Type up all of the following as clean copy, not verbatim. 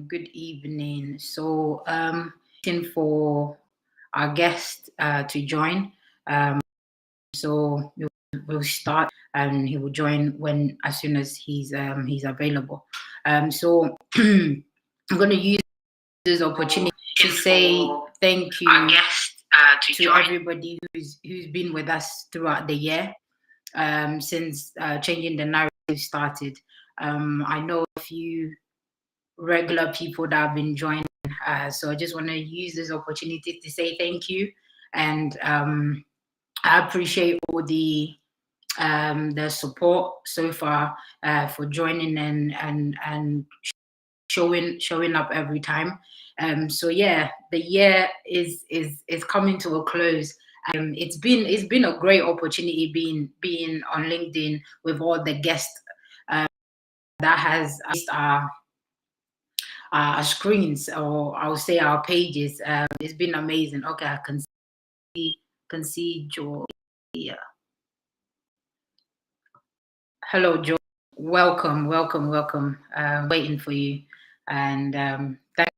Good evening. So, waiting for our guest to join. So we'll start, and he will join as soon as he's available. So I'm going to use this opportunity to say thank you our guest, to everybody who's been with us throughout the year, since changing the narrative started. I know a few regular people that have been joining. So I just want to use this opportunity to say thank you, and I appreciate all the support so far for joining and showing up every time. So yeah, the year is coming to a close. It's been a great opportunity being on LinkedIn with all the guests that has our screens, or I'll say our pages. It's been amazing. Okay, I can see Joe here. Hello, Joe. Welcome. Waiting for you, and thanks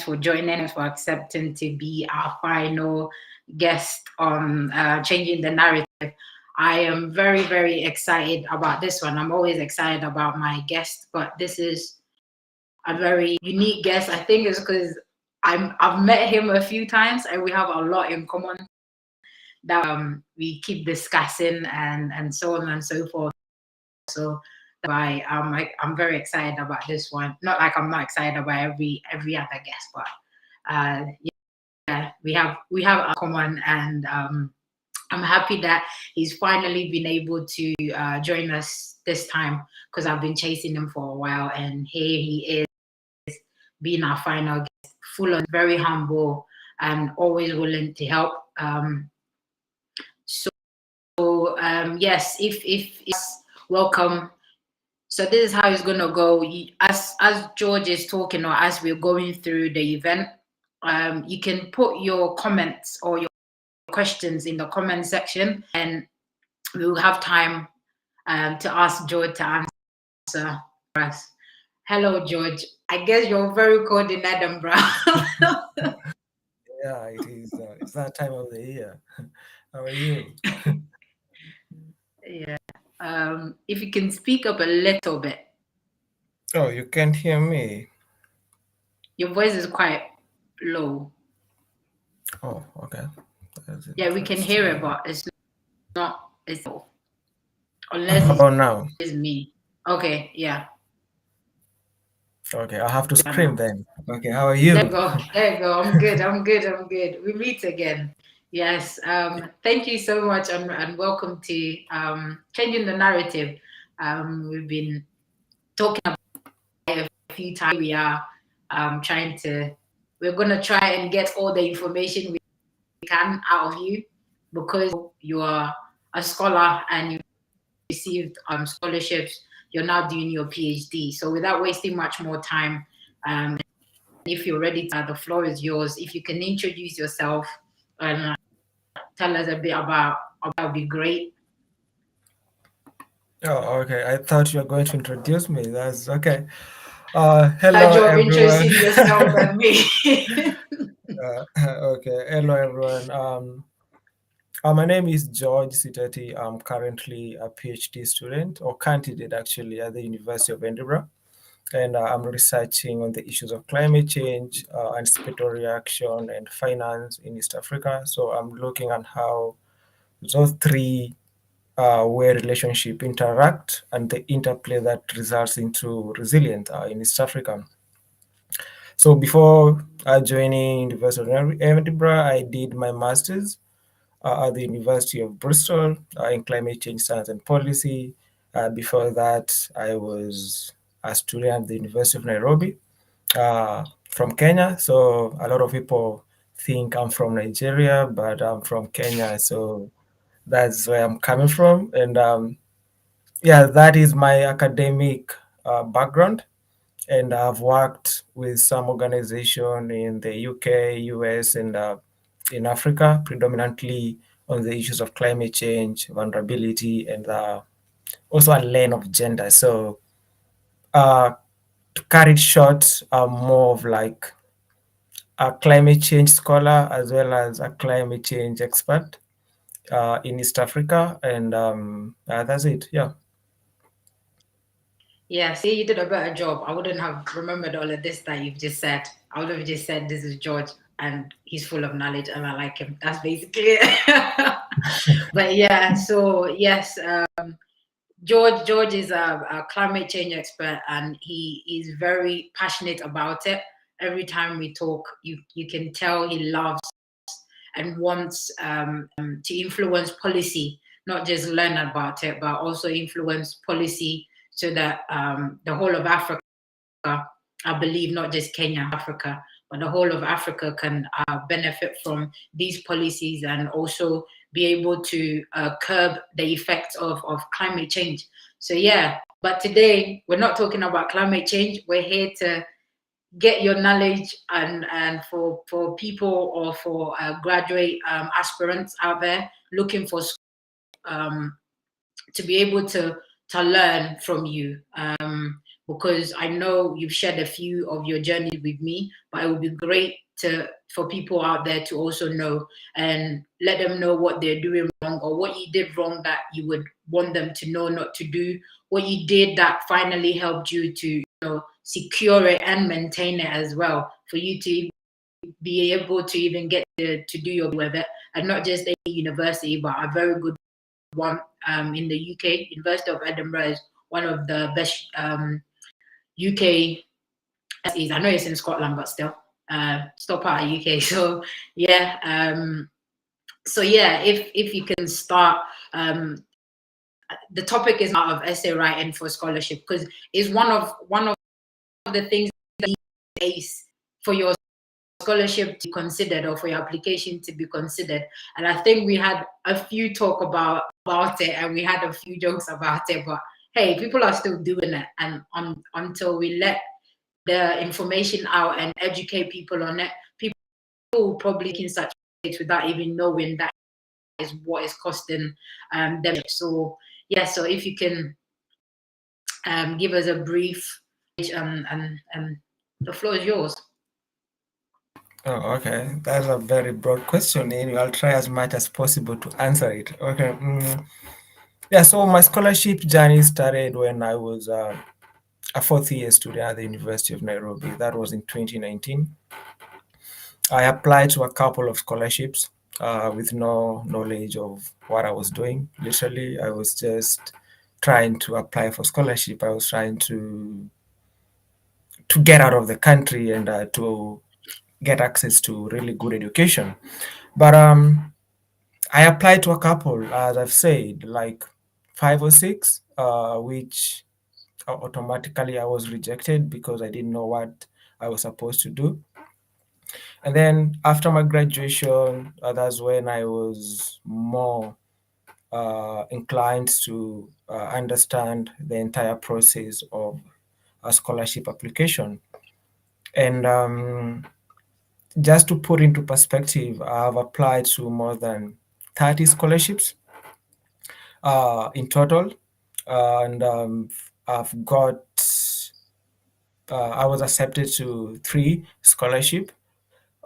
for joining us, for accepting to be our final guest on changing the narrative. I am very, very excited about this one. I'm always excited about my guest, but this is a very unique guest. I think it's because I've met him a few times and we have a lot in common that we keep discussing and so on and so forth. So I'm very excited about this one. Not like I'm not excited about every other guest, but yeah, we have a common, and I'm happy that he's finally been able to join us this time, because I've been chasing him for a while, and here he is, being our final guest, full of, very humble, and always willing to help. Yes, if welcome. So this is how it's gonna go. As George is talking, or as we're going through the event, you can put your comments or your questions in the comment section, and we'll have time to ask George to answer for us. Hello, George. I guess you're very cold in Edinburgh. Yeah, it is. It's that time of the year. How are you? Yeah. If you can speak up a little bit. Oh, you can't hear me. Your voice is quite low. Oh, okay. That's Yeah, we can hear it, interesting. but it's not. It's unless Oh, now. it's me. Okay. Yeah. Okay, I'll have to I scream know. then. Okay, how are There you? you go. There you go. I'm good. We meet again. Yes. Thank you so much, and welcome to changing the narrative. We've been talking about it a few times. We are trying to. We're gonna try and get all the information we can out of you, because you are a scholar and you received scholarships. You're now doing your PhD. So without wasting much more time, if you're ready, the floor is yours. If you can introduce yourself and tell us a bit about that, would be great. Oh, okay. I thought you were going to introduce me. That's okay. Hello, Job everyone. introducing yourself and me. Okay. Hello, everyone. My name is George Tsitati. I'm currently a PhD student, or candidate actually, at the University of Edinburgh. And I'm researching on the issues of climate change, anticipatory reaction, and finance in East Africa. So I'm looking at how those three way relationship interact and the interplay that results into resilience in East Africa. So before joining University of Edinburgh, I did my master's at the University of Bristol in climate change science and policy. Before that, I was a student at the University of Nairobi from Kenya. So a lot of people think I'm from Nigeria, but I'm from Kenya. So that's where I'm coming from. And yeah, that is my academic background. And I've worked with some organization in the UK, US, and in Africa, predominantly on the issues of climate change, vulnerability, and also a lane of gender. So uh, to cut it short, I'm more of like a climate change scholar as well as a climate change expert in East Africa, and that's it. Yeah. Yeah, see, you did a better job. I wouldn't have remembered all of this that you've just said. I would have just said, this is George, and he's full of knowledge, and I like him. That's basically it. But yeah, so yes, George is a climate change expert, and he is very passionate about it. Every time we talk, you can tell he loves and wants to influence policy, not just learn about it, but also influence policy so that the whole of Africa, I believe, not just Kenya, Africa, but the whole of Africa can benefit from these policies and also be able to curb the effects of climate change. So yeah, but today we're not talking about climate change. We're here to get your knowledge, and for people or for graduate aspirants out there looking for to be able to learn from you, because I know you've shared a few of your journeys with me, but it would be great to for people out there to also know and let them know what they're doing wrong or what you did wrong that you would want them to know not to do, what you did that finally helped you to secure it and maintain it as well, for you to be able to even get to do your with it, and not just a university but a very good one in the UK. University of Edinburgh is one of the best UK. I know it's in Scotland, but still part of UK. So yeah, if you can start, the topic is out of essay writing for scholarship, because it's one of the things that you face for your scholarship to be considered or for your application to be considered. And I think we had a few talk about it, and we had a few jokes about it, but hey, people are still doing it, and until we let the information out and educate people on it, people will probably can such without even knowing that is what is costing them. So yeah, so if you can give us a brief, and the floor is yours. Oh, okay. That's a very broad question, and I'll try as much as possible to answer it. Okay. Yeah, so my scholarship journey started when I was a fourth year student at the University of Nairobi. That was in 2019. I applied to a couple of scholarships with no knowledge of what I was doing. Literally, I was just trying to apply for scholarship. I was trying to get out of the country and to get access to really good education. But I applied to a couple, as I've said, like 5 or 6, which automatically I was rejected because I didn't know what I was supposed to do. And then after my graduation, that's when I was more inclined to understand the entire process of a scholarship application. And just to put into perspective, I've applied to more than 30 scholarships in total, and I've got I was accepted to 3 scholarships.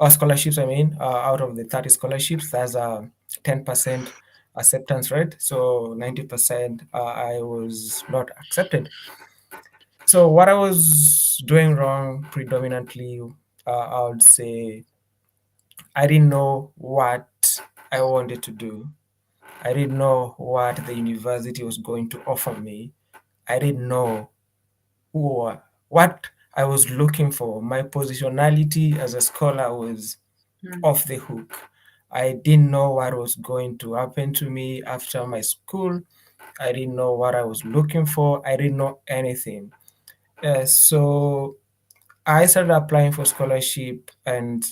I mean, out of the 30 scholarships, there's a 10% acceptance rate, so 90% I was not accepted. So what I was doing wrong predominantly, I would say I didn't know what I wanted to do. I didn't know what the university was going to offer me. I didn't know what I was looking for. My positionality as a scholar was off the hook. I didn't know what was going to happen to me after my school. I didn't know what I was looking for. I didn't know anything. So I started applying for scholarship, and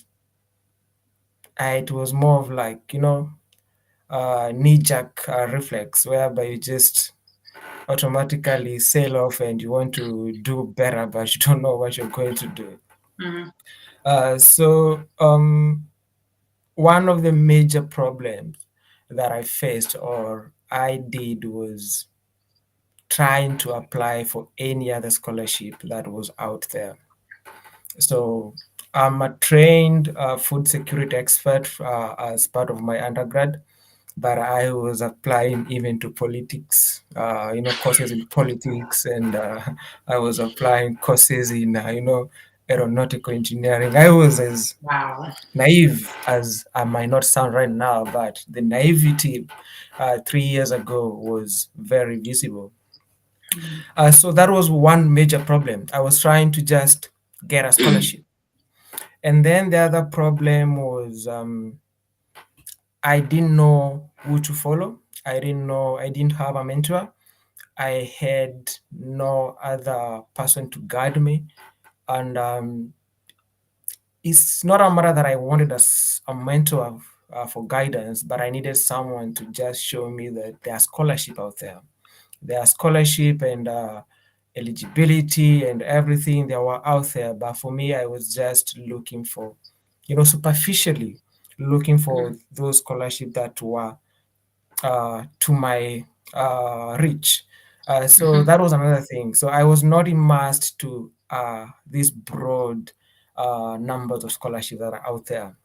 it was more of like, knee-jerk reflex, whereby you just automatically sail off and you want to do better, but you don't know what you're going to do. So one of the major problems that I faced or I did was trying to apply for any other scholarship that was out there. So I'm a trained food security expert as part of my undergrad, but I was applying even to politics, courses in politics, and I was applying courses in, aeronautical engineering. I was as Wow. naive as I might not sound right now, but the naivety 3 years ago was very visible. So that was one major problem. I was trying to just get a scholarship. And then the other problem was I didn't know who to follow. I didn't have a mentor. I had no other person to guide me. And it's not a matter that I wanted a mentor for guidance, but I needed someone to just show me that there's scholarship out there. There's scholarship and eligibility and everything that were out there. But for me, I was just looking for, superficially looking for those scholarships that were to my reach. So that was another thing. So I was not immersed to these broad numbers of scholarships that are out there.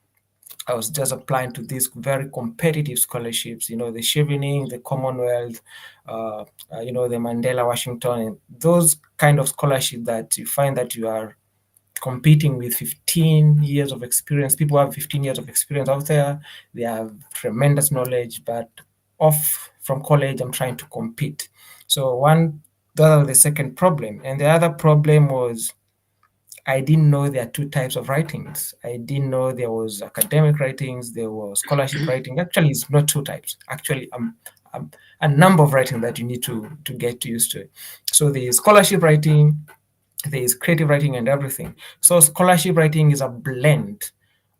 I was just applying to these very competitive scholarships, the Chevening, the Commonwealth, the Mandela Washington, and those kind of scholarships that you find that you are competing with 15 years of experience. People have 15 years of experience out there. They have tremendous knowledge, but off from college, I'm trying to compete. So that was the second problem. And the other problem was I didn't know there are two types of writings. I didn't know there was academic writings, there was scholarship writing. Actually, it's not two types. Actually, a number of writing that you need to get used to. So the scholarship writing, there is creative writing and everything. So scholarship writing is a blend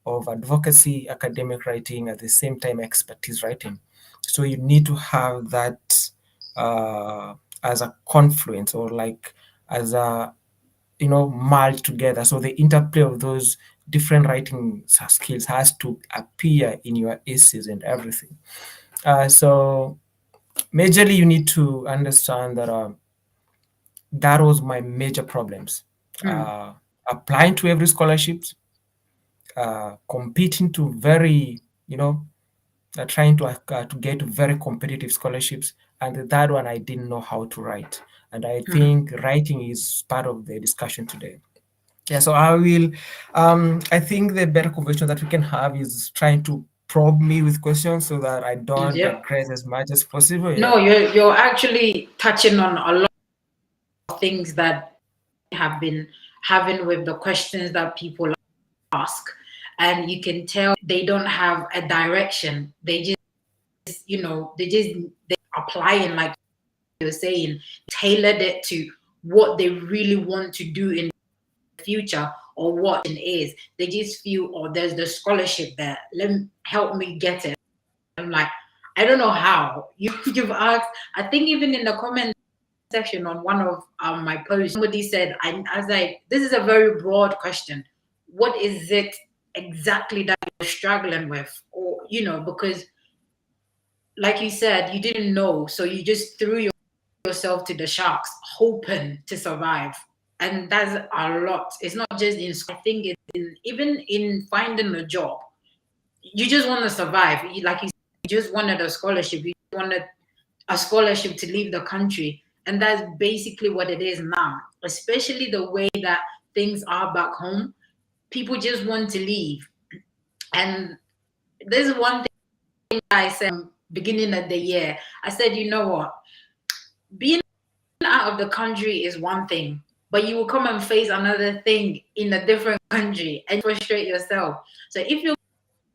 of advocacy, academic writing, at the same time expertise writing. So you need to have that as a confluence or like as a merge together. So the interplay of those different writing skills has to appear in your essays and everything. So majorly you need to understand that that was my major problems. Applying to every scholarships, competing to very, trying to get very competitive scholarships. And the third one, I didn't know how to write. And I think writing is part of the discussion today. Yeah, so I think the better conversation that we can have is trying to probe me with questions so that I don't Yep. digress as much as possible. No, Yeah. you're actually touching on a lot of things that have been having with the questions that people ask, and you can tell they don't have a direction. They just, they applying, like you're saying, tailored it to what they really want to do in the future or what it is. They just feel, oh, there's the scholarship there. Help me get it. I'm like, I don't know how. You've asked. I think even in the comment section on one of my posts, somebody said, I was like, this is a very broad question. What is it exactly that you're struggling with? Or, because like you said, you didn't know, so you just threw yourself to the sharks, hoping to survive. And that's a lot. It's not just in school. I think it's even in finding a job. You just want to survive. Like you said, you just wanted a scholarship. You wanted a scholarship to leave the country. And that's basically what it is now, especially the way that things are back home. People just want to leave. And there's one thing I said beginning of the year. I said, you know what? Being out of the country is one thing, but you will come and face another thing in a different country and frustrate yourself. So if you're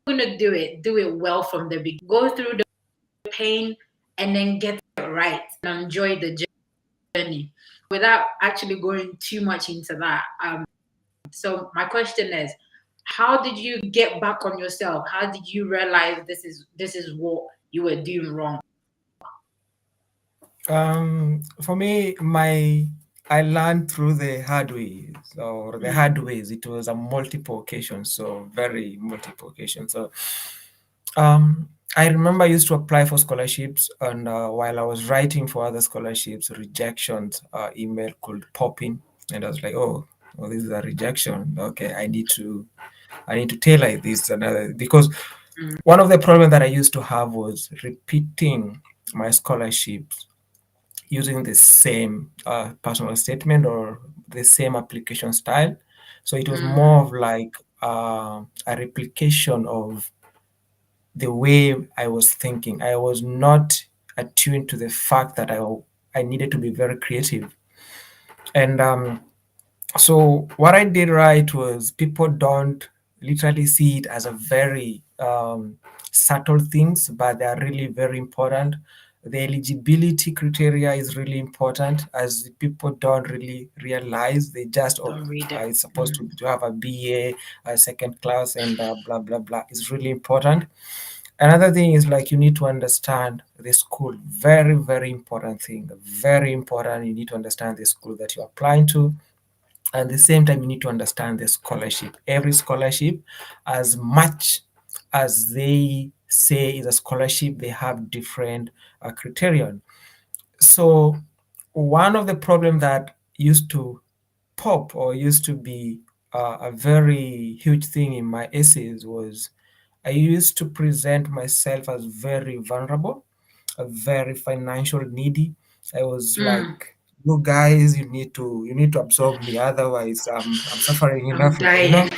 going to do it well from the beginning. Go through the pain and then get it right and enjoy the journey without actually going too much into that. So my question is, how did you get back on yourself? How did you realize this is what you were doing wrong? For me, I learned through the hard ways or the hard ways. It was a multiple occasions, so very multiple occasions. So I remember I used to apply for scholarships, and while I was writing for other scholarships, rejections email could pop in, and I was like, oh, this is a rejection. Okay, I need to tailor this another, because Mm, one of the problems that I used to have was repeating my scholarships using the same personal statement or the same application style. So it was more mm, of like a replication of the way I was thinking. I was not attuned to the fact that I needed to be very creative. And so what I did right was, people don't literally see it as a very subtle things, but they are really very important. The eligibility criteria is really important, as people don't really realize. They just, oh, don't read it. it's supposed to have a BA, a second class, and blah blah blah. It's really important. Another thing is, like, you need to understand the school. Very, very important thing. Very important. You need to understand the school that you're applying to. At the same time, you need to understand the scholarship. Every scholarship, as much as they say is a scholarship, they have different criterion. So one of the problem that used to pop, or used to be a very huge thing in my essays, was I used to present myself as very vulnerable, a very financial needy. I was Mm, like, you guys, you need to absorb me, otherwise I'm suffering in I'm Africa, dying.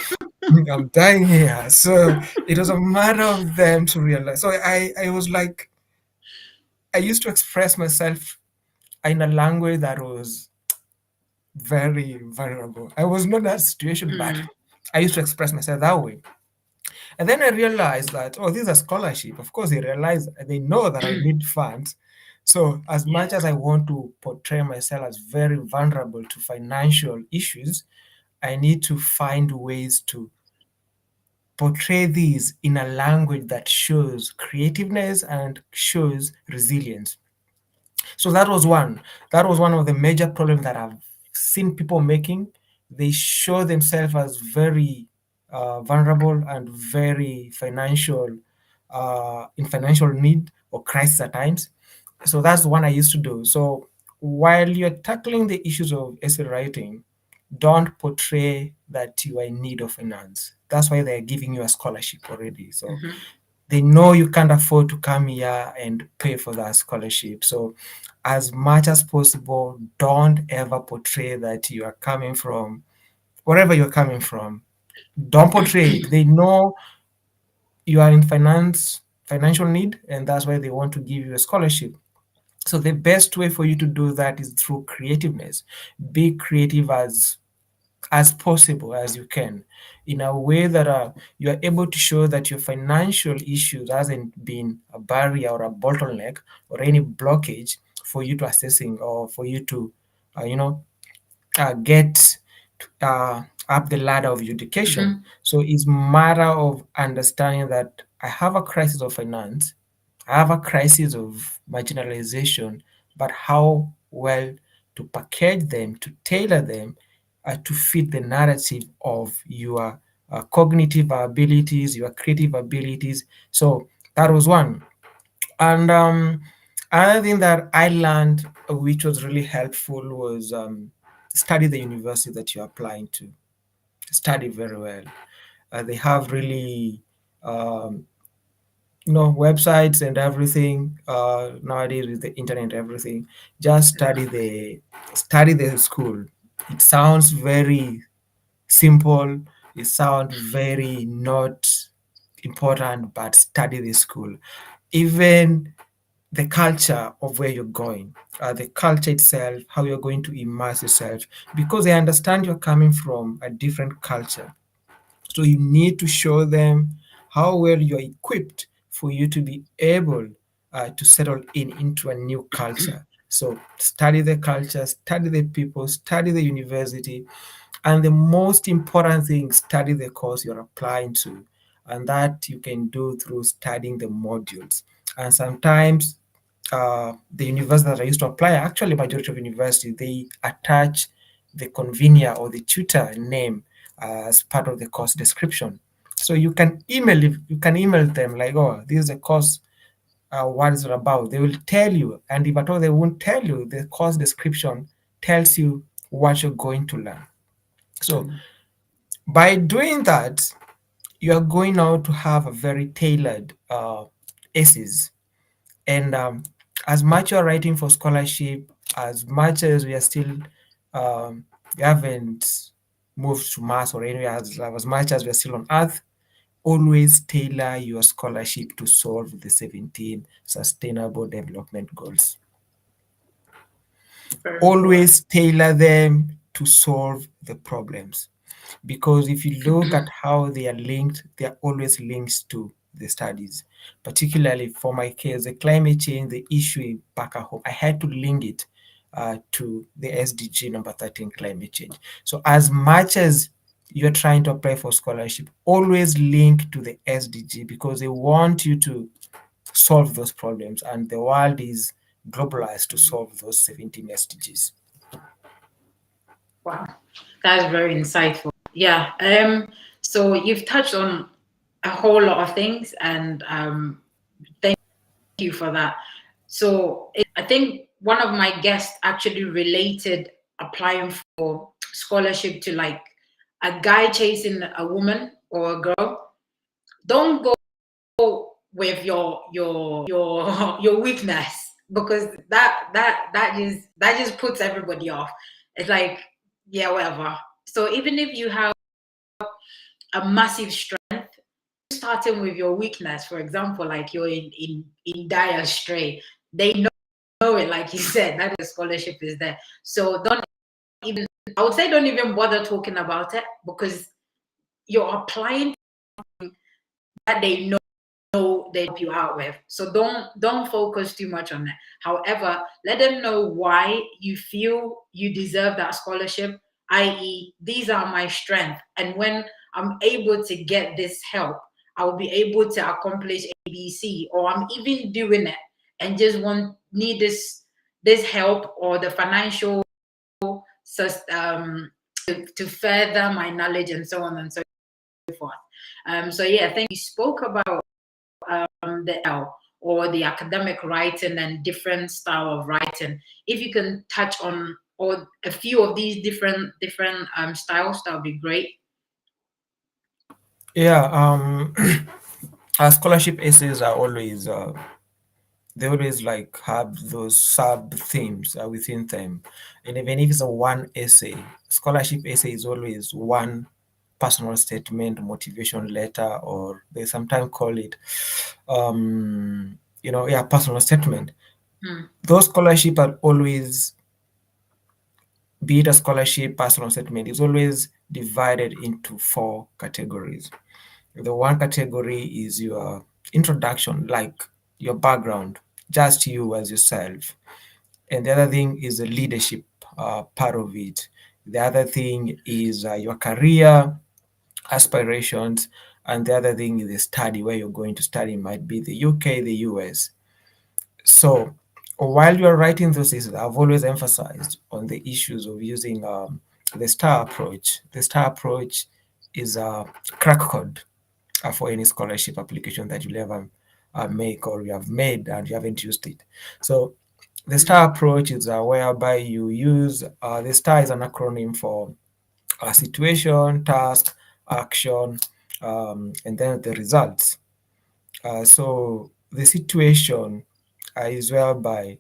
I'm dying here. So it was a matter of them to realize. So I was like, I used to express myself in a language that was very vulnerable. I was not in that situation, but Mm, I used to express myself that way. And then I realized that, oh, this is a scholarship. Of course, they know that I need funds. So as much yeah. as I want to portray myself as very vulnerable to financial issues, I need to find ways to portray these in a language that shows creativeness and shows resilience. So that was one of the major problems that I've seen people making. They show themselves as very vulnerable and very in financial need or crisis at times. So that's the one I used to do. So while you're tackling the issues of essay writing, don't portray that you are in need of finance. That's why they're giving you a scholarship already. So Hmm. they know you can't afford to come here and pay for that scholarship. So, as much as possible, don't ever portray that you are coming from wherever you're coming from. Don't portray it. They know you are in financial need, and that's why they want to give you a scholarship. So the best way for you to do that is through creativeness. Be creative as possible as you can, in a way that you are able to show that your financial issues hasn't been a barrier or a bottleneck or any blockage for you to assessing, or for you to uh, you know get up the ladder of education. Hmm. So it's matter of understanding that I have a crisis of finance, I have a crisis of marginalization, but how well to package them, to tailor them to fit the narrative of your cognitive abilities, your creative abilities. So that was one. And another thing that I learned, which was really helpful, was study the university that you're applying to. Study very well. They have really um, websites and everything nowadays with the internet and everything. Just study the school. It sounds very simple, it sounds very not important, but study the school. Even the culture of where you're going, the culture itself, how you're going to immerse yourself, because they understand you're coming from a different culture. So you need to show them how well you're equipped for you to be able to settle into a new culture. So study the culture, study the people, study the university, and the most important thing, study the course you're applying to. And that you can do through studying the modules. And sometimes the university that I used to apply, actually majority of university, they attach the convener or the tutor name as part of the course description. So you can email them like, oh, this is the course, what is it about. They will tell you, and if at all they won't tell you, the course description tells you what you're going to learn. So by doing that, you are going now to have a very tailored essays. And as much you're writing for scholarship, as much as we are still, we haven't moved to Mars or anywhere, as much as we are still on Earth, always tailor your scholarship to solve the 17 Sustainable Development Goals. Very important. Always tailor them to solve the problems. Because if you look at how they are linked, they are always linked to the studies. Particularly for my case, the climate change, the issue back at home, I had to link it to the SDG number 13, climate change. So as much as you're trying to apply for scholarship, always link to the SDG because they want you to solve those problems, and the world is globalized to solve those 17 SDGs. Wow, that's very insightful. Yeah. So you've touched on a whole lot of things, and thank you for that. So I think one of my guests actually related applying for scholarship to like a guy chasing a woman or a girl. Don't go with your weakness, because that just puts everybody off. It's like, yeah, whatever. So even if you have a massive strength, starting with your weakness, for example, like you're in dire strait, they know it, like you said, that the scholarship is there. So don't even, I would say, don't even bother talking about it, because you're applying that they know they help you out with. So don't focus too much on it. However, let them know why you feel you deserve that scholarship, i.e., these are my strengths. And when I'm able to get this help, I will be able to accomplish ABC, or I'm even doing it and just need this help or the financial to further my knowledge and so on and so forth. So yeah, I think you spoke about the L, or the academic writing and different style of writing. If you can touch on or a few of these different styles, that would be great. Yeah, our scholarship essays are always they always like have those sub themes within them, and even if it's a one essay, scholarship essay is always one personal statement, motivation letter, or they sometimes call it, yeah, personal statement. Those scholarship are always, be it a scholarship, personal statement, is always divided into four categories. The one category is your introduction, like your background, just you as yourself. And the other thing is the leadership part of it. The other thing is your career aspirations. And the other thing is the study, where you're going to study. It might be the UK, the US. So while you're writing those essays, I've always emphasized on the issues of using the STAR approach. The STAR approach is a crack code for any scholarship application that you'll ever make, or you have made and you haven't used it. So the STAR approach is whereby you use, the STAR is an acronym for a situation, task, action, and then the results. So the situation is whereby,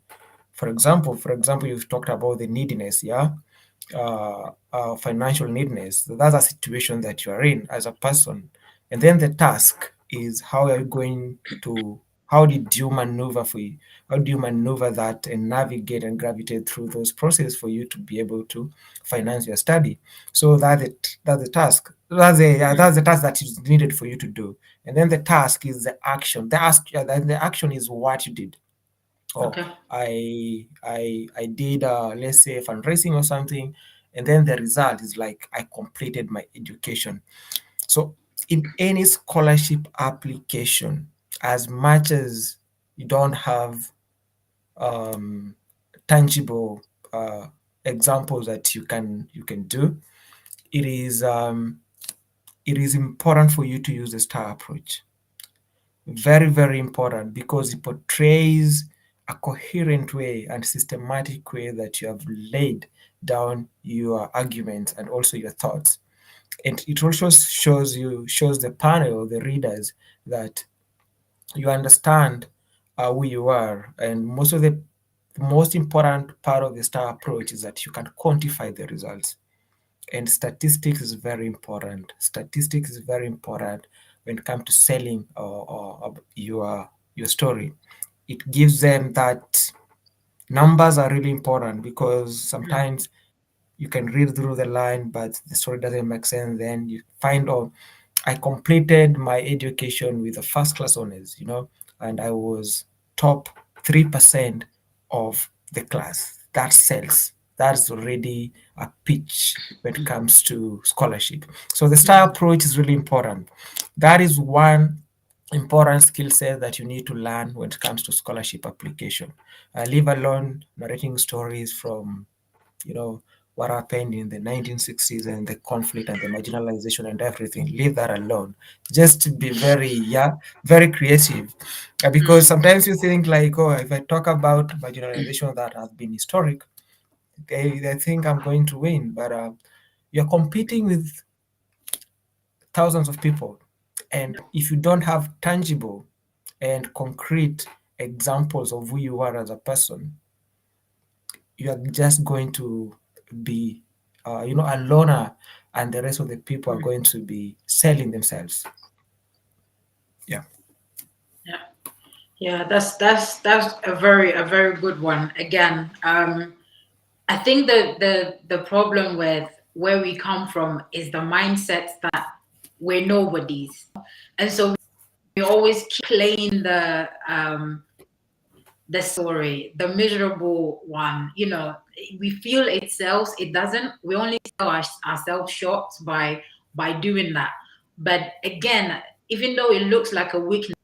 for example, you've talked about the neediness, yeah, financial neediness. So that's a situation that you are in as a person, and then the task is how are you going to, how did you maneuver for you, how do you maneuver that and navigate and gravitate through those processes for you to be able to finance your study. So that's the task. That's the task that is needed for you to do. And then the task is the action. The action is what you did. Oh, Okay. I did, let's say, fundraising or something, and then the result is like I completed my education. So in any scholarship application, as much as you don't have um, tangible examples that you can do, it it is important for you to use the STAR approach. Very, very important, because it portrays a coherent way and systematic way that you have laid down your arguments and also your thoughts. And it also shows the panel, the readers, that you understand who you are. And the most important part of the STAR approach is that you can quantify the results. And statistics is very important. Statistics is very important when it comes to selling your story. It gives them that numbers are really important, because sometimes you can read through the line, but the story doesn't make sense. Then you find, oh, I completed my education with a first class honors, and I was top 3% of the class. That sells. That's already a pitch when it comes to scholarship. So the STAR approach is really important. That is one important skill set that you need to learn when it comes to scholarship application. Leave alone narrating stories from, what happened in the 1960s and the conflict and the marginalization and everything. Leave that alone. Just be very creative. Because sometimes you think like, oh, if I talk about marginalization that has been historic, they think I'm going to win. But you're competing with thousands of people. And if you don't have tangible and concrete examples of who you are as a person, you are just going to be, a loner, and the rest of the people are going to be selling themselves. Yeah. Yeah, that's a very good one. Again, I think the problem with where we come from is the mindset that we're nobodies, and so we always keep playing the story, the miserable one. We feel it sells, it doesn't. We only sell ourselves short by doing that. But again, even though it looks like a weakness,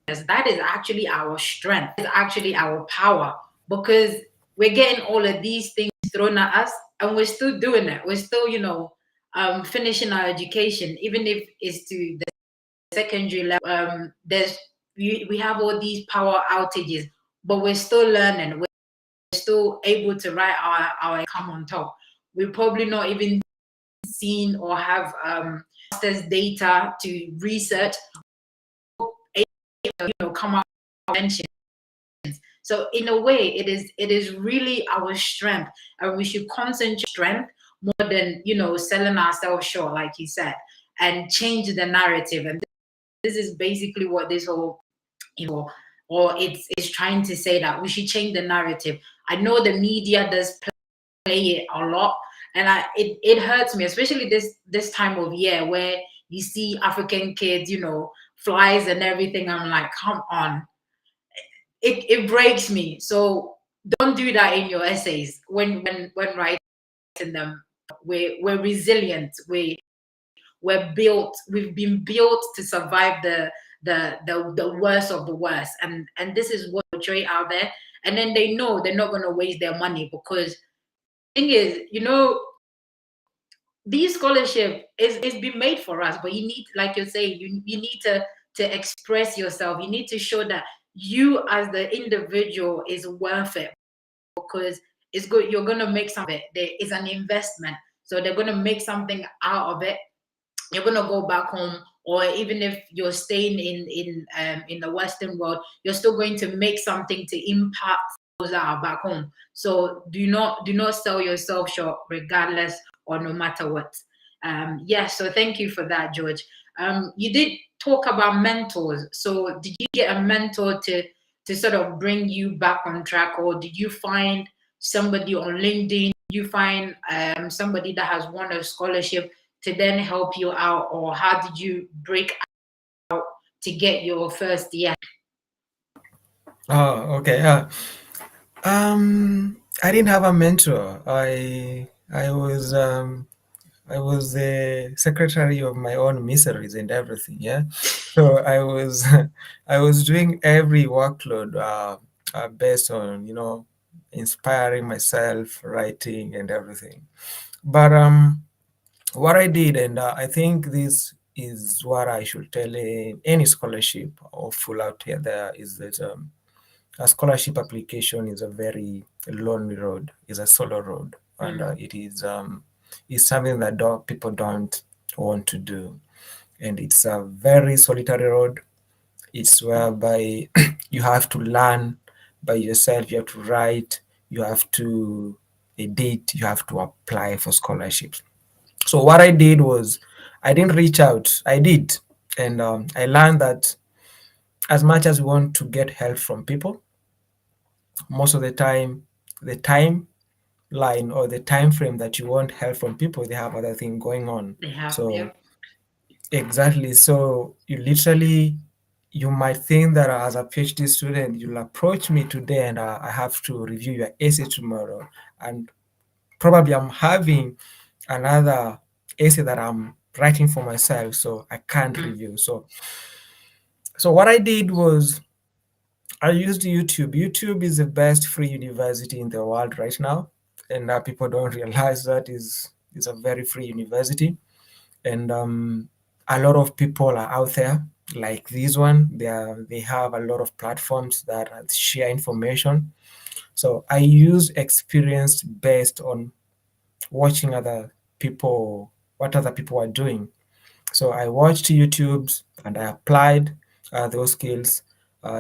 that is actually our strength, is actually our power, because we're getting all of these things thrown at us and we're still doing it. We're still, finishing our education, even if it's to the secondary level. We have all these power outages, but we're still learning. We're still able to write our come on top. We're probably not even seen or have master's data to research, come out mention. So in a way, it is really our strength, and we should concentrate strength more than selling ourselves short, like you said, and change the narrative. And this is basically what this whole, or it's trying to say, that we should change the narrative. I know the media does play it a lot, and it hurts me, especially this time of year where you see African kids, flies and everything. I'm like, come on. It breaks me. So don't do that in your essays when writing them. We're resilient. We're built. We've been built to survive the worst of the worst, and this is what portray out there. And then they know they're not going to waste their money, because the thing is, these scholarship is been made for us, but you need, like you're saying, you need to express yourself. You need to show that you as the individual is worth it, because it's good. You're gonna make something. There is an investment, so they're gonna make something out of it. You're gonna go back home, or even if you're staying in the Western world, you're still going to make something to impact those that are back home. So do not sell yourself short, regardless or no matter what. Yes. So thank you for that, George. You did talk about mentors. So did you get a mentor to sort of bring you back on track, or did you find somebody on LinkedIn? You find somebody that has won a scholarship to then help you out, or how did you break out to get your first year? Oh, okay. I didn't have a mentor. I was the secretary of my own miseries and everything. Yeah, so I was doing every workload based on inspiring myself, writing and everything. But what I did, and I think this is what I should tell any scholarship or full out here there is that a scholarship application is a very lonely road, is a solo road, and it is something that people don't want to do, and it's a very solitary road. It's whereby you have to learn by yourself, you have to write, you have to edit, you have to apply for scholarships. So what I did was I didn't reach out, I did, and I learned that as much as we want to get help from people, most of the time the timeline or the time frame that you want help from people, they have other thing going on. They have, So yep. exactly, so you might think that as a PhD student you'll approach me today and I have to review your essay tomorrow, and probably I'm having another essay that I'm writing for myself, so I can't review. So what I did was I used YouTube. YouTube is the best free university in the world right now, and people don't realize that is a very free university. And a lot of people are out there like this one. They have a lot of platforms that share information. So I use experience based on watching other people, what other people are doing. So I watched YouTubes and I applied those skills.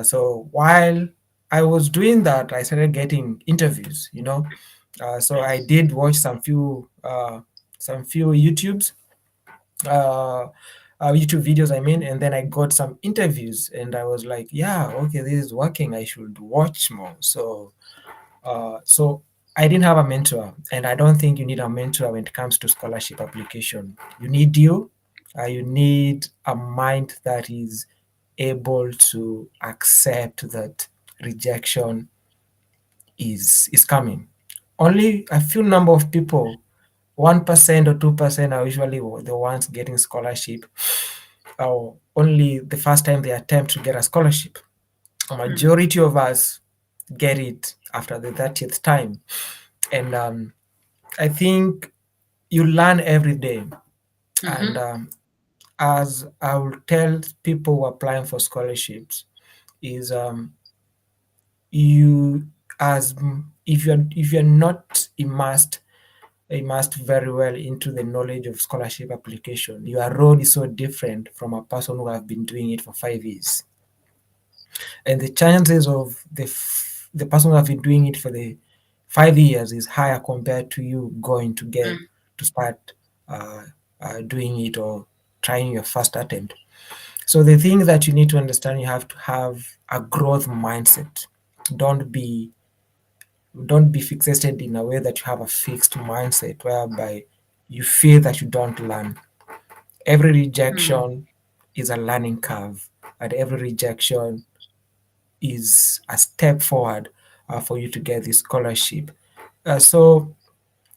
So while I was doing that, I started getting interviews. So I Nice. did watch some few uh, YouTube videos, I mean, and then I got some interviews, and I was like, yeah, okay, this is working. I should watch more. So I didn't have a mentor, and I don't think you need a mentor when it comes to scholarship application. You need you need a mind that is able to accept that rejection is coming. Only a few number of people, 1% or 2% are usually the ones getting scholarship, or only the first time they attempt to get a scholarship. A majority of us get it after the 30th time. And I think you learn every day. And as I will tell people who are applying for scholarships, is you as if you're not immersed very well into the knowledge of scholarship application, your road is so different from a person who have been doing it for 5 years, and the chances of the person who have been doing it for the 5 years is higher compared to you going to start uh, doing it or trying your first attempt. So the thing that you need to understand, you have to have a growth mindset. Don't be don't be fixated in a way that you have a fixed mindset whereby you feel that you don't learn. Every rejection is a learning curve, and every rejection is a step forward for you to get this scholarship. So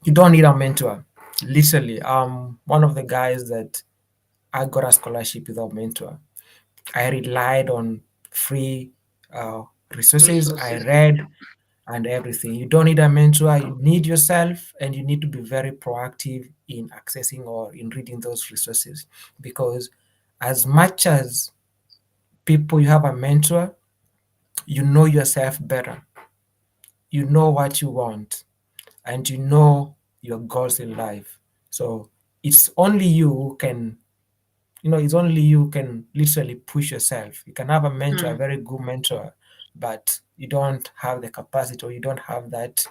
you don't need a mentor. Literally, one of the guys that I got a scholarship without mentor. I relied on free uh, resources. I Resources. read and everything. You don't need a mentor. You need yourself, and you need to be very proactive in accessing or in reading those resources. Because as much as people you have a mentor, you know yourself better. You know what you want, and you know your goals in life. So it's only you who can, it's only you can literally push yourself. You can have a mentor, a very good mentor, but you don't have the capacity or you don't have that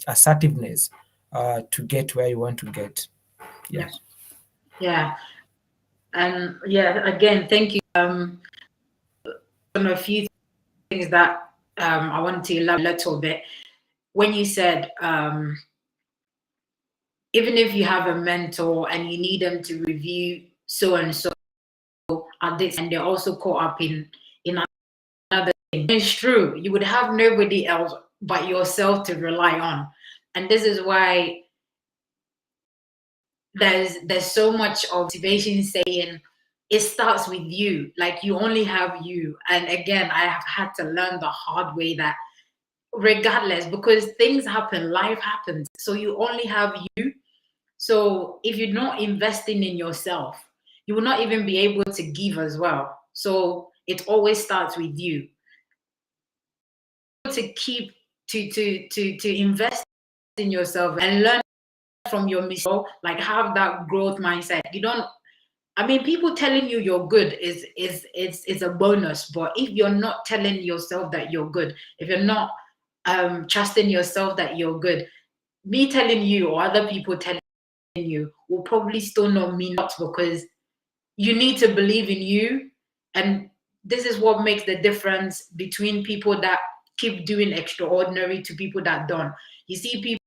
assertiveness to get where you want to get. Yeah. Yep. Yeah. And yeah, again, thank you. On a few things that I wanted to elaborate a little bit. When you said, even if you have a mentor and you need them to review so and so at this, and they're also caught up in another thing, it's true. You would have nobody else but yourself to rely on, and this is why there's so much of motivation saying it starts with you. Like you only have you. And again, I have had to learn the hard way that regardless, because things happen, life happens. So you only have you. So if you're not investing in yourself, you will not even be able to give as well. So it always starts with you. To keep to invest in yourself and learn from your mistakes, like have that growth mindset. You don't, I mean, people telling you you're good is a bonus, but if you're not telling yourself that you're good, if you're not trusting yourself that you're good, me telling you or other people telling you will probably still not mean much, because you need to believe in you. And this is what makes the difference between people that keep doing extraordinary to people that don't. You see people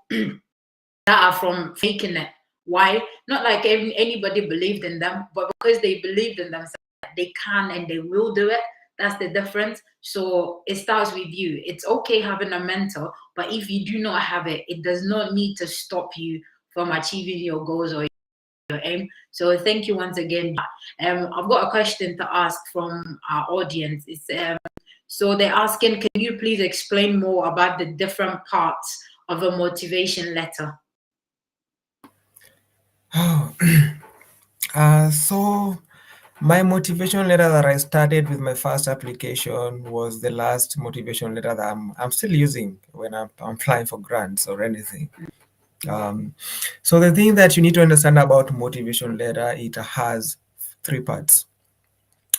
that are from faking it. Why? Not like anybody believed in them, but because they believed in themselves, they can and they will do it. That's the difference. So it starts with you. It's okay having a mentor, but if you do not have it, it does not need to stop you from achieving your goals or your aim. So thank you once again. I've got a question to ask from our audience. It's so they're asking, can you please explain more about the different parts of a motivation letter? Oh, so my motivation letter that I started with my first application was the last motivation letter that I'm still using when I'm applying for grants or anything. So the thing that you need to understand about motivation letter, it has three parts.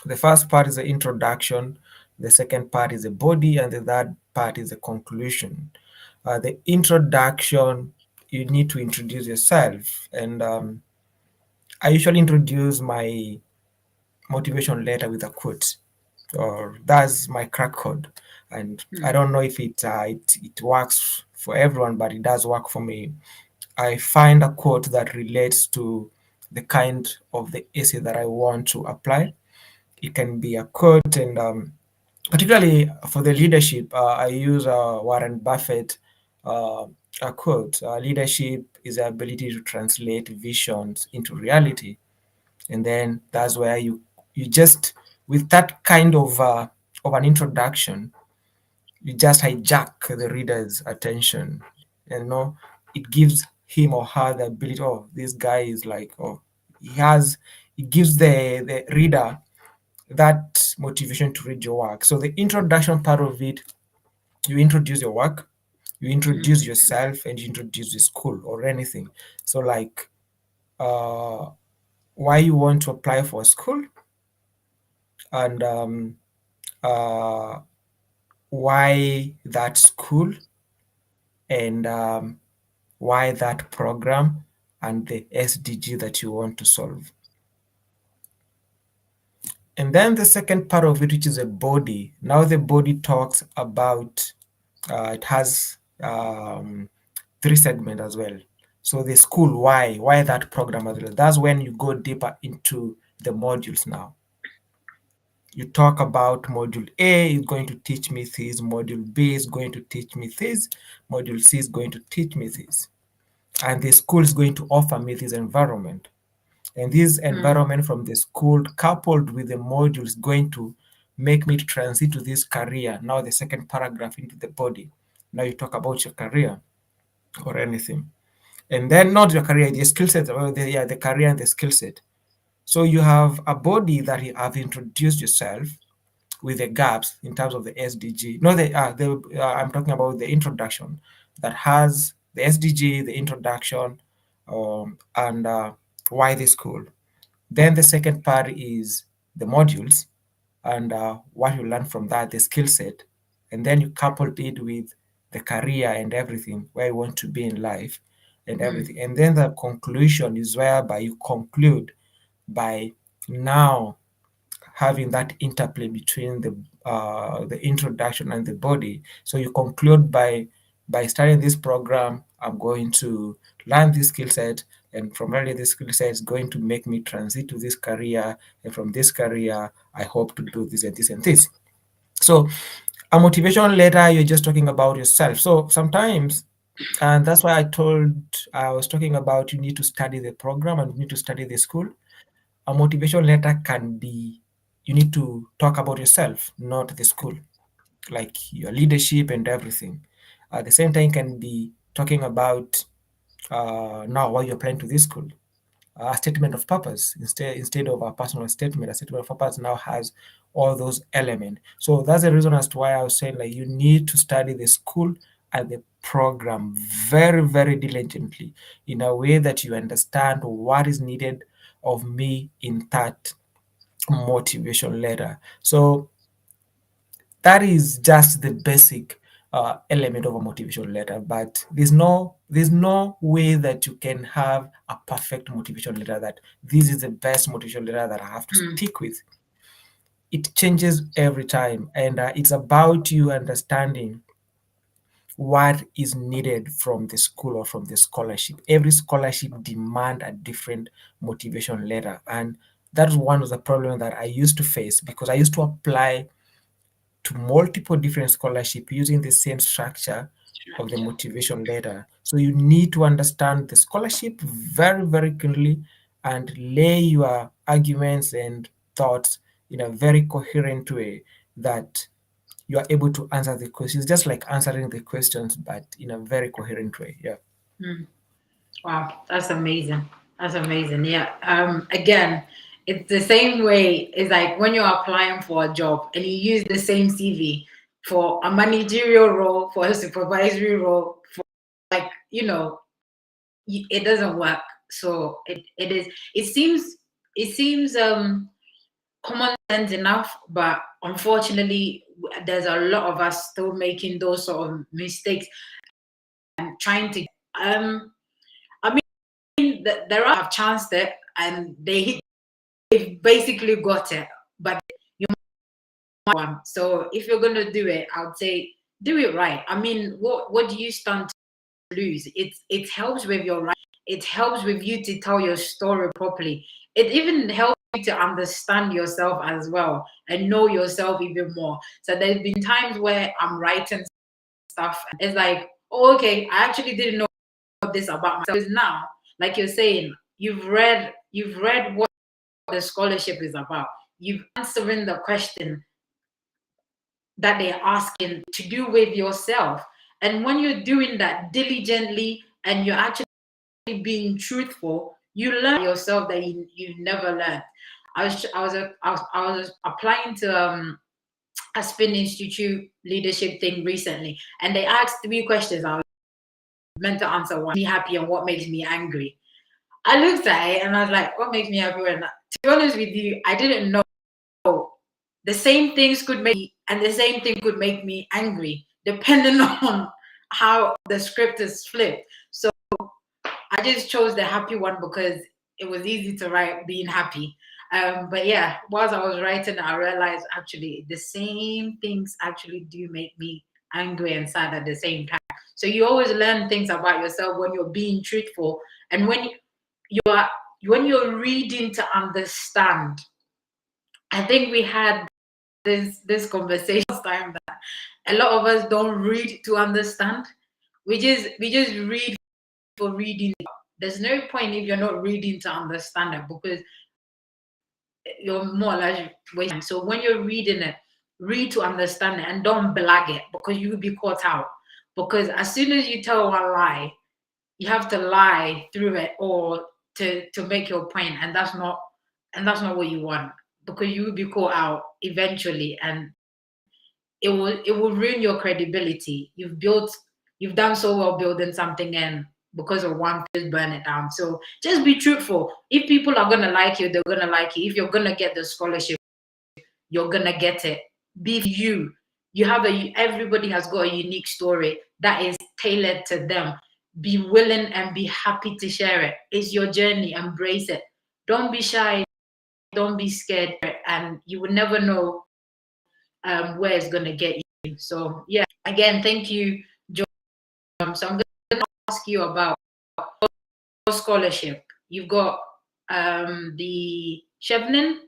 The first part is the introduction, the second part is the body, and the third part is the conclusion. The introduction, you need to introduce yourself, and I usually introduce my motivation letter with a quote, or that's my crack code. And I don't know if it works for everyone, but it does work for me. I find a quote that relates to the kind of the essay that I want to apply. It can be a quote, and particularly for the leadership, I use Warren Buffett a quote. Leadership is the ability to translate visions into reality, and then that's where you just, with that kind of an introduction, you just hijack the reader's attention, and it gives him or her the ability, oh, this guy is like, oh, it gives the reader that motivation to read your work. So the introduction part of it, you introduce your work, you introduce yourself, and you introduce the school or anything. So like uh, why you want to apply for a school, and uh, why that school, and why that program, and the SDG that you want to solve. And then the second part of it, which is a body. Now the body talks about, it has three segments as well. So the school, why that program as well. That's when you go deeper into the modules now. You talk about module A is going to teach me this, module B is going to teach me this, module C is going to teach me this. And the school is going to offer me this environment. And this environment from the school coupled with the module is going to make me to transit to this career. Now the second paragraph into the body. Now you talk about your career or anything. And then not your career, the skill set, or the career and the skill set. So you have a body that you have introduced yourself with the gaps in terms of the SDG. No, I'm talking about the introduction that has the SDG, the introduction, and why the school. Then the second part is the modules and what you learn from that, the skill set. And then you coupled it with the career and everything, where you want to be in life and everything. And then the conclusion is whereby you conclude by now having that interplay between the introduction and the body. So you conclude by starting this program, I'm going to learn this skill set, and from learning this skill set is going to make me transit to this career, and from this career, I hope to do this and this and this. So a motivation letter, you're just talking about yourself. So sometimes, and that's why I was talking about you need to study the program and you need to study the school. A motivation letter can be, you need to talk about yourself, not the school, like your leadership and everything. At the same time, can be talking about now why you're applying to this school. a statement of purpose instead of a personal statement. A statement of purpose now has all those elements. So that's the reason as to why I was saying, like, you need to study the school and the program very, very diligently in a way that you understand what is needed of me in that motivation letter. So that is just the basic element of a motivation letter, but there's no way that you can have a perfect motivation letter, that this is the best motivation letter that I have to stick with. It changes every time, and it's about you understanding what is needed from the school or from the scholarship. Every scholarship demand a different motivation letter, and that's one of the problems that I used to face, because I used to apply to multiple different scholarship using the same structure of the motivation letter. So you need to understand the scholarship very, very clearly and lay your arguments and thoughts in a very coherent way that you are able to answer the questions, just like answering the questions, but in a very coherent way. Yeah. Wow, that's amazing. That's amazing. Yeah. Again, it's the same way. It's like when you're applying for a job and you use the same CV for a managerial role, for a supervisory role, for, like, it doesn't work. So it is. It seems common sense enough, but unfortunately, there's a lot of us still making those sort of mistakes and trying to. I mean, there are chanced it and they basically got it, but you might one. So if you're gonna do it, I would say do it right. I mean, what do you stand to lose? It helps with your right. It helps with you to tell your story properly. It even helps you to understand yourself as well and know yourself even more. So there's been times where I'm writing stuff and it's like, oh, okay, I actually didn't know this about myself. Because now, like you're saying, you've read what the scholarship is about. You've answering the question that they're asking to do with yourself. And when you're doing that diligently and you're actually being truthful, you learn yourself that you never learned. I was applying to a Spin Institute leadership thing recently, and they asked 3 questions. I was meant to answer one: me happy and what makes me angry. I looked at it and I was like, what makes me happy? And to be honest with you, I didn't know the same things could make me, and the same thing could make me angry, depending on how the script is flipped. So I just chose the happy one because it was easy to write being happy. But yeah, whilst I was writing, I realized actually the same things actually do make me angry and sad at the same time. So you always learn things about yourself when you're being truthful, and you are when you're reading to understand. I think we had this conversation last time that a lot of us don't read to understand. We just read for reading. There's no point if you're not reading to understand it, because you're more or less wasting. So when you're reading it, read to understand it and don't blag it, because you will be caught out. Because as soon as you tell one lie, you have to lie through it or to make your point, and that's not what you want, because you will be caught out eventually, and it will ruin your credibility. You've done so well building something, and because of one, just burn it down. So just be truthful. If people are gonna like you, they're gonna like you. If you're gonna get the scholarship, you're gonna get it. Be you. Everybody has got a unique story that is tailored to them. Be willing and be happy to share it. It's your journey. Embrace it. Don't be shy. Don't be scared, and you will never know where it's gonna get you. So yeah, again, thank you, John. So I'm gonna ask you about your scholarship. You've got the Chevening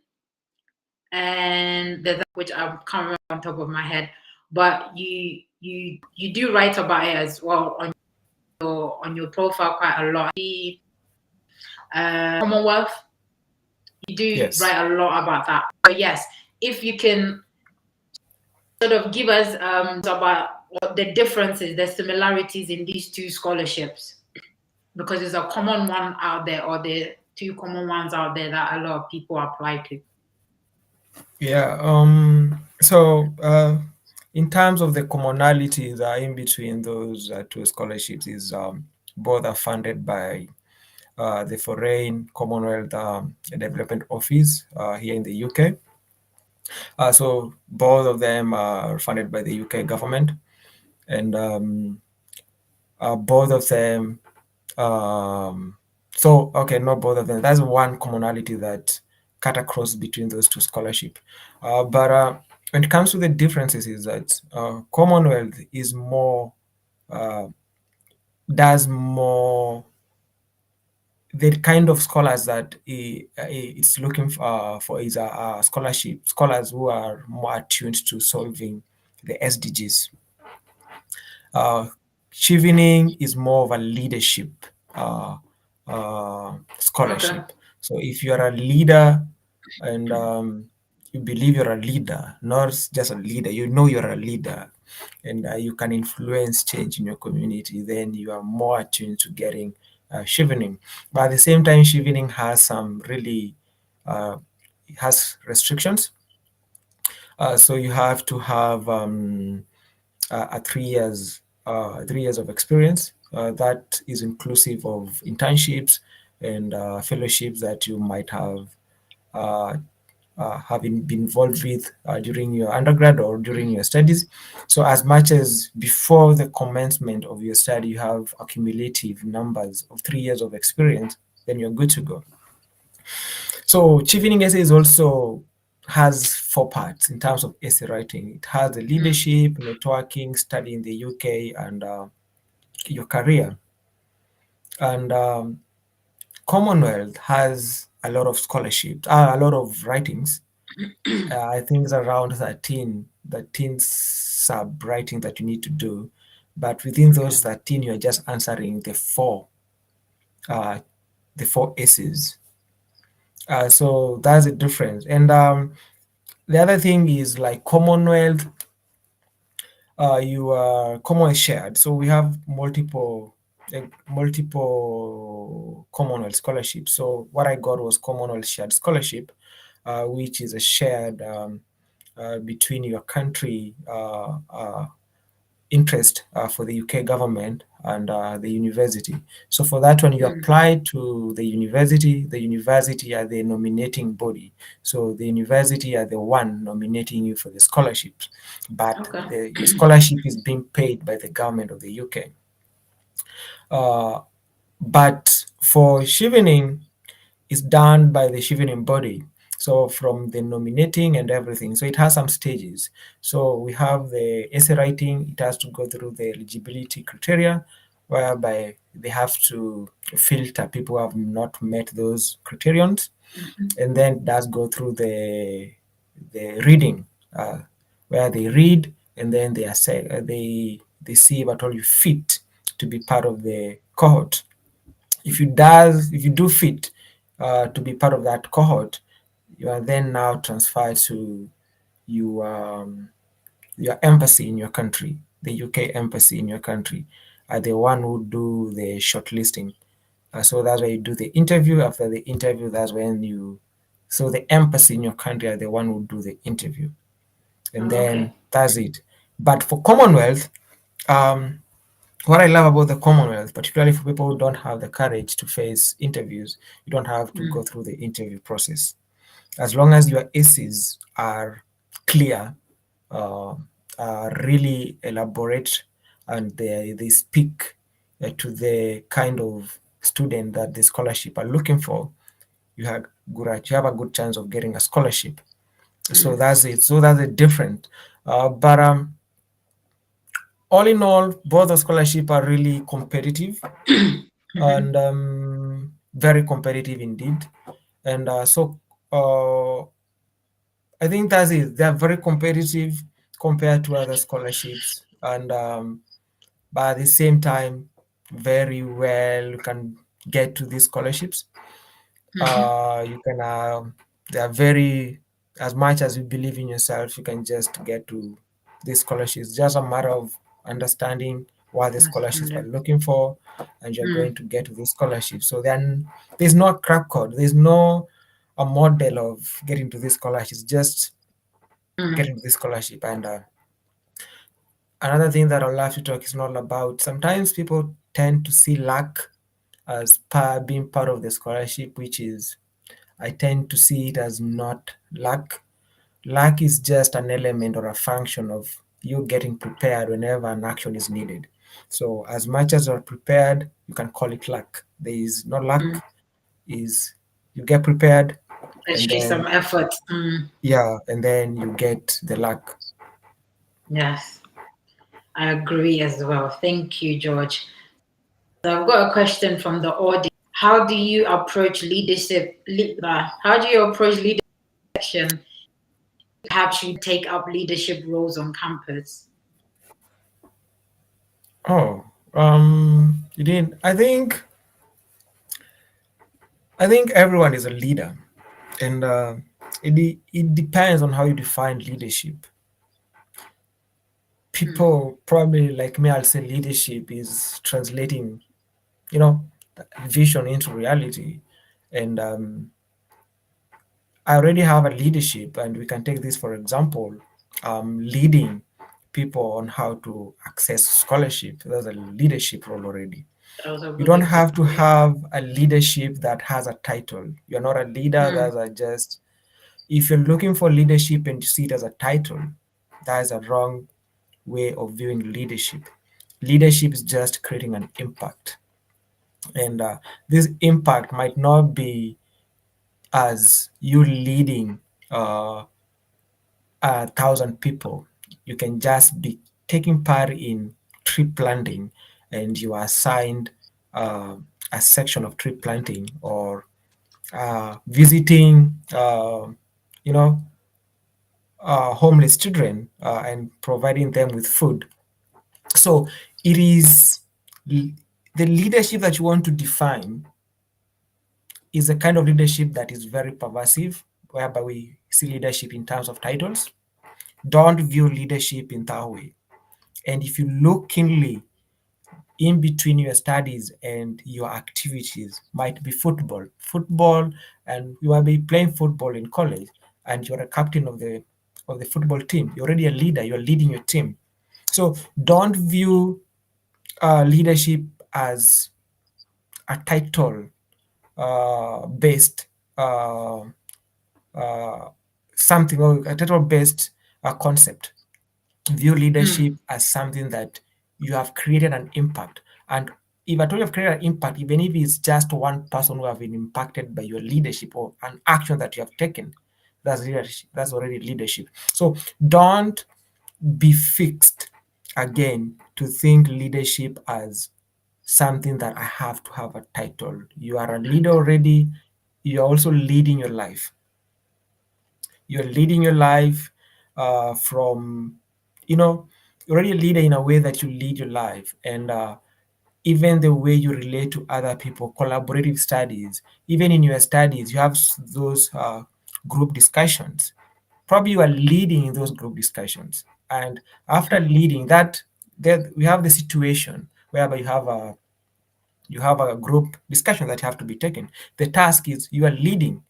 and which I can't remember on top of my head, but you do write about it as well on your profile quite a lot. The Commonwealth, you do Yes. write a lot about that. But yes, if you can sort of give us about what the differences, the similarities in these two scholarships, because there's a common one out there, or the two common ones out there that a lot of people apply to? Yeah. In terms of the commonalities in between those two scholarships is both are funded by the Foreign Commonwealth Development Office here in the UK. So both of them are funded by the UK government, and both of them. Not both of them. That's one commonality that cut across between those two scholarships. But when it comes to the differences, is that Commonwealth is more does more the kind of scholars that it's looking for is scholarship scholars who are more attuned to solving the SDGs. Uh, Chevening is more of a leadership uh, Okay. scholarship. So if you are a leader and you believe you're a leader, not just a leader, you know you're a leader, and you can influence change in your community, then you are more attuned to getting chevening. But at the same time, chevening has some really has restrictions. So you have to have a 3 years of experience. That is inclusive of internships and fellowships that you might have having been involved with during your undergrad or during your studies. So as much as before the commencement of your study, you have accumulative numbers of 3 years of experience, then you're good to go. So chevening essays also has 4 parts in terms of essay writing. It has the leadership, networking, study in the UK, and your career. And Commonwealth has a lot of scholarships, a lot of writings. I think it's around 13 sub writing that you need to do. But within those 13, you're just answering the four essays. So that's the difference. And the other thing is like Commonwealth, you are Commonwealth shared. So we have multiple Commonwealth scholarships. So what I got was Commonwealth shared scholarship, which is a shared between your country interest for the UK government and the university. So for that one, you apply to the university are the nominating body. So the university are the one nominating you for the scholarships, but Okay. your scholarship is being paid by the government of the UK. But for chevening, it's done by the chevening body. So from the nominating and everything, so it has some stages. So we have the essay writing, it has to go through the eligibility criteria, whereby they have to filter people who have not met those criterions, and then it does go through the reading, where they read and then they assess, they see if at all you fit to be part of the cohort. If you do fit to be part of that cohort, you are then now transferred to your embassy in your country, the UK embassy in your country, are the one who do the shortlisting. So that's where you do the interview. After the interview, that's when so the embassy in your country are the one who do the interview, and then that's it. But for Commonwealth, what I love about the Commonwealth, particularly for people who don't have the courage to face interviews, you don't have to go through the interview process. As long as your essays are clear, are really elaborate, and they speak to the kind of student that the scholarship are looking for, you have a good chance of getting a scholarship. So that's it. So that's the different. But all in all, both the scholarship are really competitive and very competitive indeed. And I think that's it. They are very competitive compared to other scholarships, and but at the same time, very well you can get to these scholarships. You can they are very, as much as you believe in yourself, you can just get to these scholarships. Just a matter of understanding what the That's scholarships we're wonderful. looking for, and you're Mm, going to get those scholarships. So then there's no crack code. There's no a model of getting to this scholarship. Just mm, getting to this scholarship. And another thing that I'd love to talk is not about. Sometimes people tend to see luck as being part of the scholarship, which is I tend to see it as not luck. Luck is just an element or a function of you getting prepared whenever an action is needed. So as much as you're prepared, you can call it luck. There is no mm. luck, is you get prepared Let's and show some then effort. Mm, yeah, and then you get the luck. yes, I agree as well. Thank you, George. So I've got a question from the audience. How do you approach leadership? How do you approach leadership? Perhaps you take up leadership roles on campus. Oh, you didn't. I think everyone is a leader, and it depends on how you define leadership. Mm, People probably like me, I'll say leadership is translating, you know, vision into reality. And I already have a leadership, and we can take this for example, leading people on how to access scholarship. There's a leadership role already. that was a You good don't have example. to have a leadership that has a title. You're not a leader. Mm, That's a just if you're looking for leadership and you see it as a title, that is a wrong way of viewing leadership. Leadership is just creating an impact, and this impact might not be as you leading uh, 1,000 people. You can just be taking part in tree planting, and you are assigned uh, a section of tree planting, or visiting, you know, homeless children and providing them with food. So it is the leadership that you want to define is a kind of leadership that is very pervasive, whereby we see leadership in terms of titles. Don't view leadership in that way. And if you look keenly in between your studies and your activities, might be football, and you might be playing football in college, and you're a captain of the football team. You're already a leader. You're leading your team. So don't view leadership as a title based uh, uh, something, or a title based concept. View mm, leadership as something that you have created an impact. And if at all you've created an impact, even if it's just one person who have been impacted by your leadership or an action that you have taken, that's leadership. That's already leadership. So don't be fixed again to think leadership as something that I have to have a title. You are a leader already. You're also leading your life. You're leading your life from, you know, you're already a leader in a way that you lead your life. And even the way you relate to other people, collaborative studies, even in your studies, you have those group discussions. Probably you are leading in those group discussions. And after leading that, there we have the situation whereby you have a group discussion that have to be taken. The task is you are leading.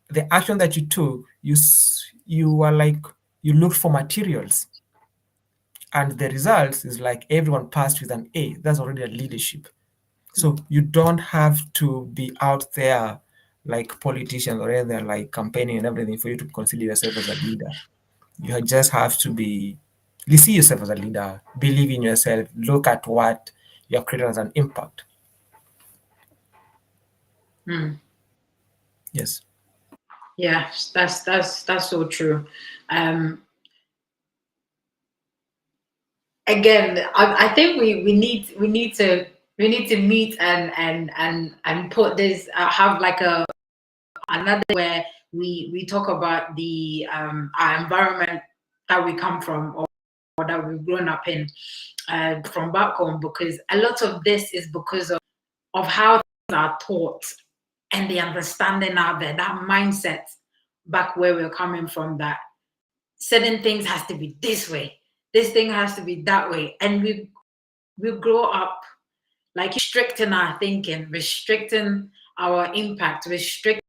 The action that you took, you are like you looked for materials, and the results is like everyone passed with an A. That's already a leadership. So you don't have to be out there like politicians or either like campaigning and everything for you to consider yourself as a leader. You just have to be you see yourself as a leader, believe in yourself, look at what you have created as an impact. mm. Yes. Yeah, that's so true. Um, Again, I think we need to meet and put this have like a another where we talk about the our environment that we come from, or that we've grown up in from back home, because a lot of this is because of how things are taught and the understanding out there, that mindset back where we're coming from, that certain things has to be this way, this thing has to be that way, and we grow up like restricting our thinking, restricting our impact, restricting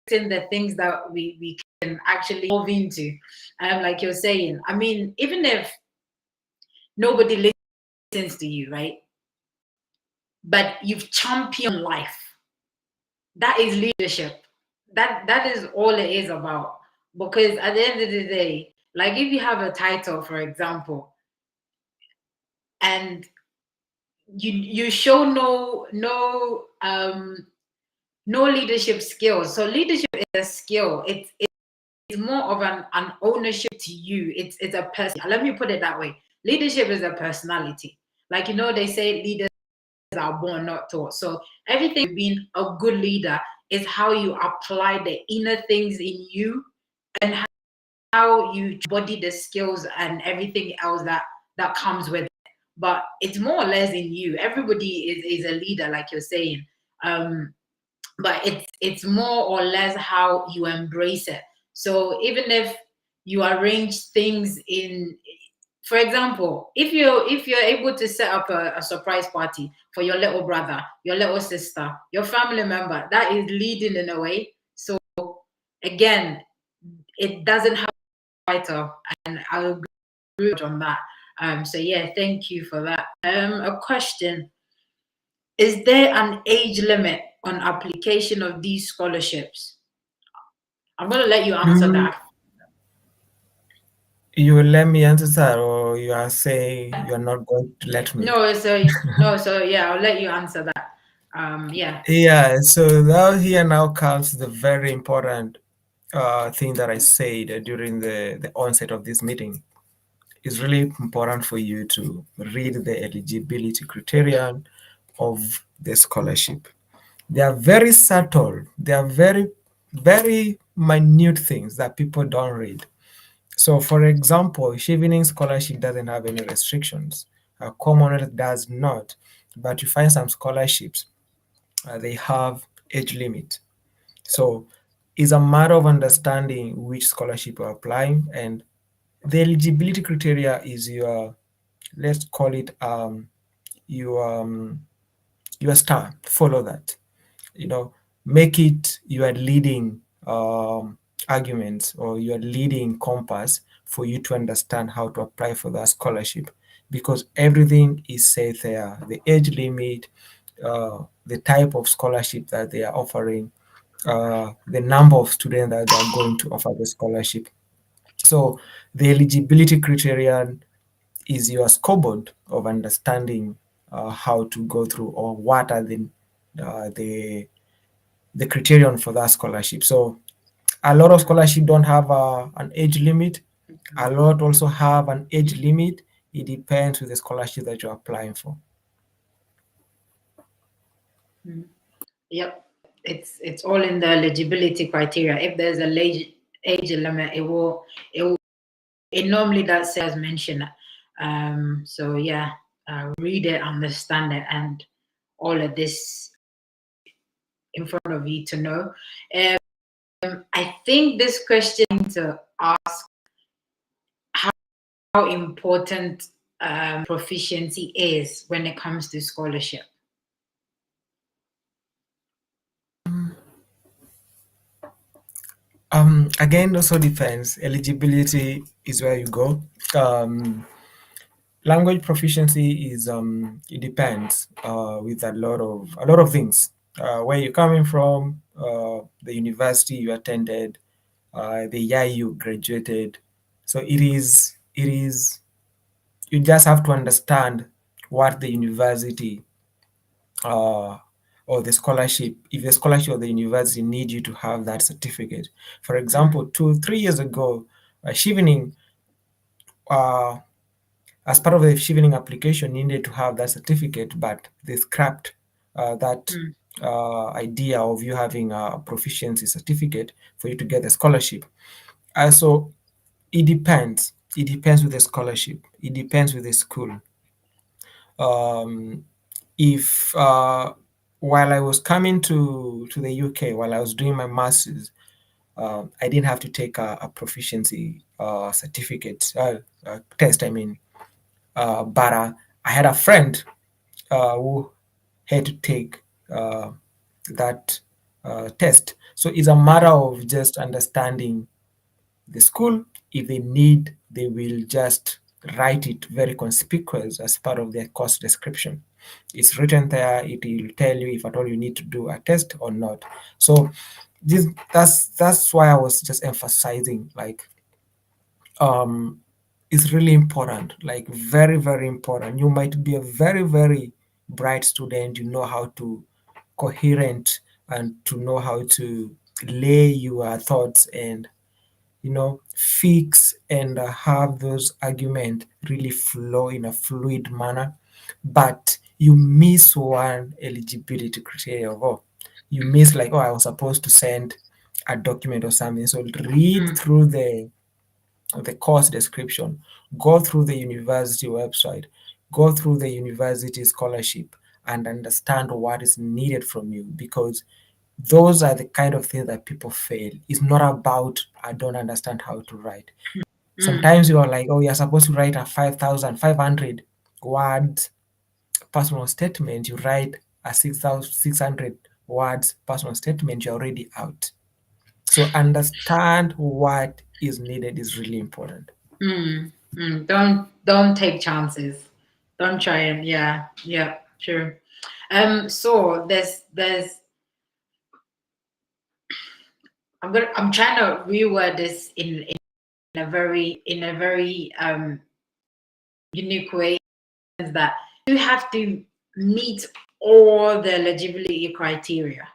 the things that we can actually move into. Like you're saying, I mean, even if nobody listens to you, right? But you've championed life. That is leadership. That is all it is about. Because at the end of the day, like if you have a title, for example, and you show no leadership skills. So leadership is a skill. It's more of an ownership to you. It's a person. Let me put it that way. Leadership is a personality. Like they say leaders are born, not taught. So everything being a good leader is how you apply the inner things in you and how you body the skills and everything else that comes with it. But it's more or less in you. Everybody is a leader, like you're saying. But it's more or less how you embrace it. So even if you arrange things in, for example, if you're able to set up a surprise party for your little brother, your little sister, your family member, that is leading in a way. So again, it doesn't have a title, and I agree on that. So yeah, thank you for that. A question: is there an age limit on application of these scholarships? I'm gonna let you answer Mm, that. you will let me answer that, or you are saying you are not going to let me? No, so yeah, I'll let you answer that. Yeah. Yeah, so now here now comes the very important thing that I said during the onset of this meeting. It's really important for you to read the eligibility criterion of the scholarship. They are very subtle. They are very, very minute things that people don't read. So, for example, Chevening scholarship doesn't have any restrictions. Commonwealth does not, but you find some scholarships they have age limit. So, it's a matter of understanding which scholarship you're applying, and the eligibility criteria is your, let's call it your your star. Follow that. You know, make it your leading arguments or your leading compass for you to understand how to apply for that scholarship, because everything is said there: the age limit, the type of scholarship that they are offering, the number of students that they are going to offer the scholarship. So the eligibility criterion is your scoreboard of understanding how to go through, or what are uh, the the criterion for that scholarship. So a lot of scholarship don't have an age limit. A lot also have an age limit. It depends with the scholarship that you're applying for. Yep. It's all in the eligibility criteria. If there's a age limit, it normally does say as mentioned. So yeah, read it, understand it, and all of this in front of you to know. I think this question to ask how important proficiency is when it comes to scholarship. Again, also depends. Eligibility is where you go. Language proficiency is it depends with a lot of things. Where you're coming from, the university you attended, the year you graduated. So it is you just have to understand what the university uh, or the scholarship, if the scholarship or the university need you to have that certificate. For example, 2-3 years ago, Chevening, uh, as part of the Chevening application, needed to have that certificate, but they scrapped that idea of you having a proficiency certificate for you to get a scholarship. So it depends. It depends with the scholarship. It depends with the school. Um, if while I was coming to the UK, while I was doing my masters, I didn't have to take a proficiency certificate test. I mean, but I had a friend who had to take that test. So it's a matter of just understanding the school. If they need, they will just write it very conspicuous as part of their course description. It's written there. It will tell you if at all you need to do a test or not. So this that's why I was just emphasizing, like, um it's really important, like very, very important. You might be a very, very bright student, you know how to coherent and to know how to lay your thoughts and fix and have those arguments really flow in a fluid manner, but you miss one eligibility criteria. Oh, you miss, like, oh, I was supposed to send a document or something. So read through the course description, go through the university website, go through the university scholarship, and understand what is needed from you, because those are the kind of things that people fail. It's not about, I don't understand how to write. Sometimes you are like, oh, you're supposed to write a 5,500 words personal statement. You write a 6,600 words personal statement, you're already out. So understand what is needed is really important. Don't take chances. Don't try and yeah, true. So there's I'm trying to reword this in a very unique way, is that you have to meet all the eligibility criteria,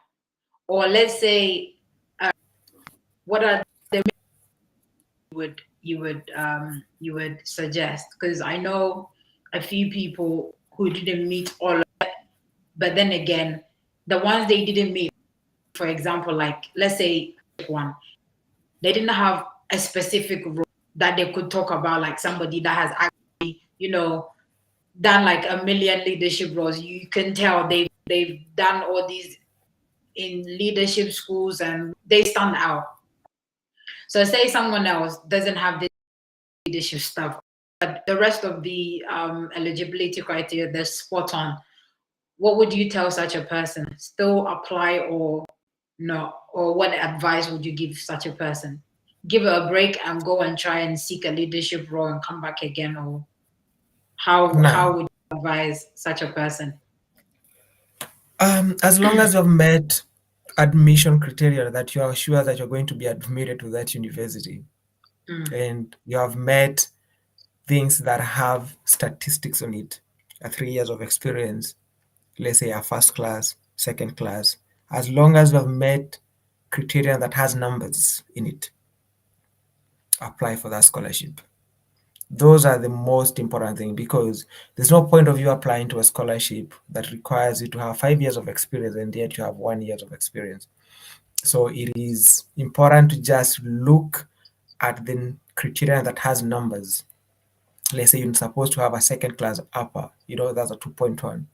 or let's say what are the you would suggest, because I know a few people who didn't meet all of it, but then again, the ones they didn't meet, for example, like let's say one, they didn't have a specific role that they could talk about, like somebody that has actually, done like a million leadership roles. You can tell they've done all these in leadership schools and they stand out. So say someone else doesn't have this leadership stuff, but the rest of the eligibility criteria, they're spot on. What would you tell such a person? Still apply or no? Or what advice would you give such a person? Give it a break and go and try and seek a leadership role and come back again, or how Now, would you advise such a person? as long as you've met admission criteria that you are sure that you're going to be admitted to that university, and you have met things that have statistics on it, 3 years of experience, let's say a first class, second class, as long as you have met criteria that has numbers in it, apply for that scholarship. Those are the most important thing, because there's no point of you applying to a scholarship that requires you to have 5 years of experience and yet you have 1 year of experience. So it is important to just look at the criteria that has numbers. Let's say you're supposed to have a second class upper, that's a 2.1.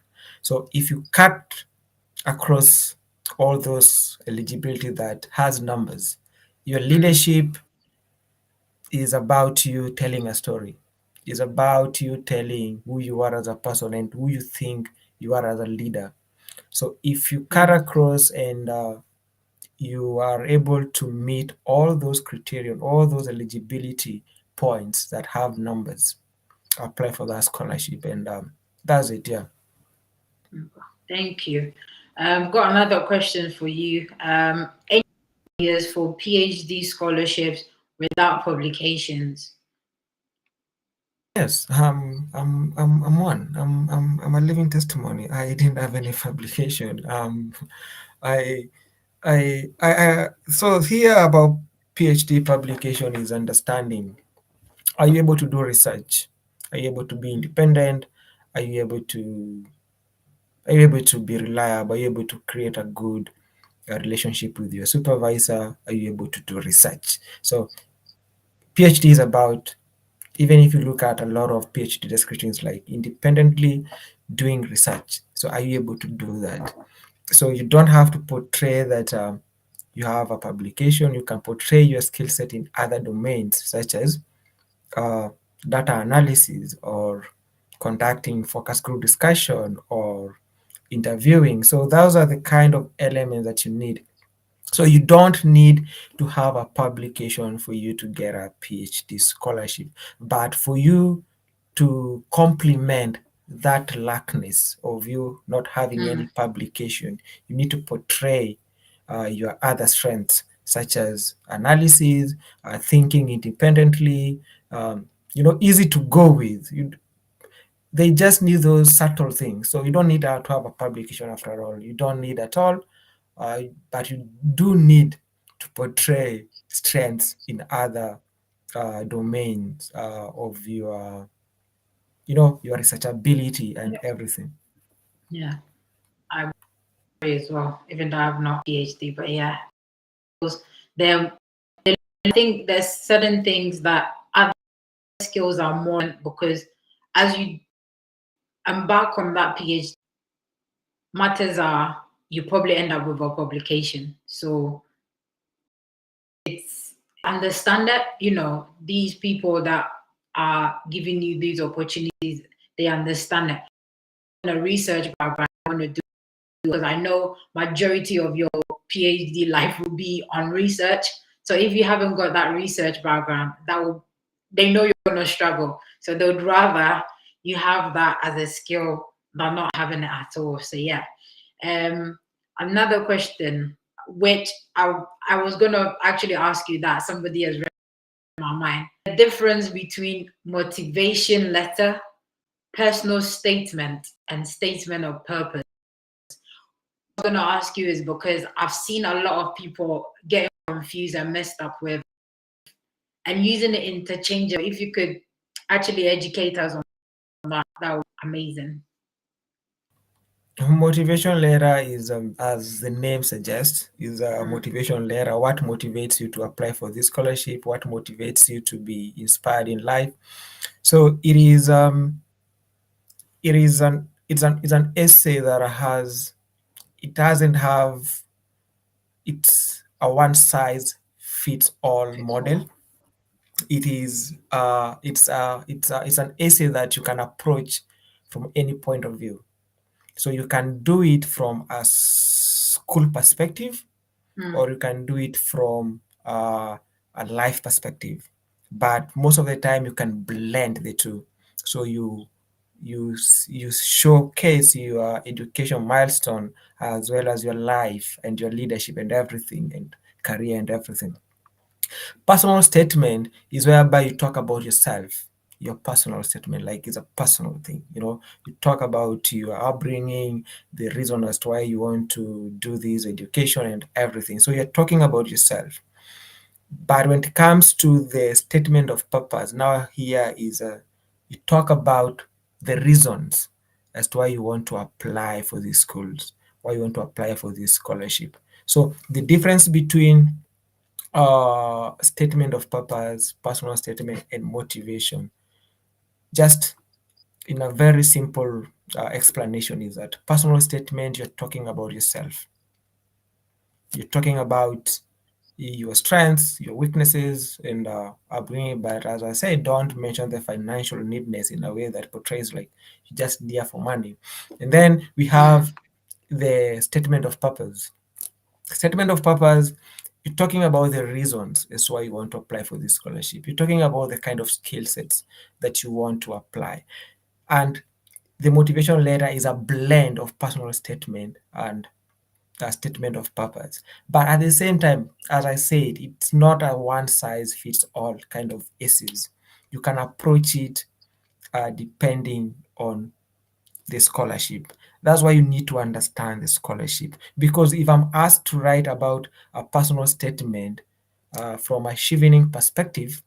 So if you cut across all those eligibility that has numbers, your leadership is about you telling a story. It's about you telling who you are as a person and who you think you are as a leader. So if you cut across and you are able to meet all those criteria, all those eligibility points that have numbers, apply for that scholarship, and that's it. Yeah. Thank you. Got another question for you. Any years for PhD scholarships without publications? Yes, I'm one. I'm a living testimony. I didn't have any publication. I, so here about PhD publication is understanding. Are you able to do research? Are you able to be independent? Are you able to are you able to be reliable? Are you able to create a good relationship with your supervisor? Are you able to do research? So PhD is about, even if you look at a lot of PhD descriptions, like independently doing research. So are you able to do that? So you don't have to portray that you have a publication. You can portray your skill set in other domains, such as uh, data analysis or conducting focus group discussion, or interviewing. So those are the kind of elements that you need. So you don't need to have a publication for you to get a PhD scholarship, but for you to complement that lackness of you not having any publication, you need to portray your other strengths, such as analysis, thinking independently, easy to go with. They just need those subtle things. So you don't need to have a publication after all. You don't need at all, but you do need to portray strengths in other domains of your researchability and everything. Yeah, I agree as well, even though I have not PhD, but yeah, there, I think there's certain things that other skills are more, because as you embark on that PhD, matters are you probably end up with a publication. So it's understand that, these people that are giving you these opportunities, they understand that a research background I want to do, because I know majority of your PhD life will be on research. So if you haven't got that research background, they know you're gonna struggle. So they would rather you have that as a skill than not having it at all. So yeah. Another question, which I was gonna actually ask you, that somebody has read my mind. The difference between motivation letter, personal statement, and statement of purpose. What I'm going to ask you is because I've seen a lot of people get confused and messed up with and using it interchangeably. If you could actually educate us on that would be amazing. Motivation letter is, as the name suggests, is a motivation letter. What motivates you to apply for this scholarship? What motivates you to be inspired in life? So it's an essay that doesn't have, it's a one size fits all model. It's an essay that you can approach from any point of view. So you can do it from a school perspective, or you can do it from a life perspective. But most of the time, you can blend the two. So you showcase your education milestone as well as your life and your leadership and everything, and career and everything. Personal statement is whereby you talk about yourself, your personal statement, like it's a personal thing. You talk about your upbringing, the reason as to why you want to do this education and everything. So you're talking about yourself. But when it comes to the statement of purpose, now here is you talk about the reasons as to why you want to apply for these schools, why you want to apply for this scholarship. So the difference between statement of purpose, personal statement, and motivation, just in a very simple explanation, is that personal statement, you're talking about yourself. You're talking about your strengths, your weaknesses, and upbringing. But as I said, don't mention the financial needness in a way that portrays like you're just there for money. And then we have the statement of purpose. Statement of purpose, you're talking about the reasons as why you want to apply for this scholarship. You're talking about the kind of skill sets that you want to apply. And the motivation letter is a blend of personal statement and a statement of purpose. But at the same time, as I said, it's not a one size fits all kind of essays. You can approach it depending on the scholarship. That's why you need to understand the scholarship. Because if I'm asked to write about a personal statement from a chevening perspective,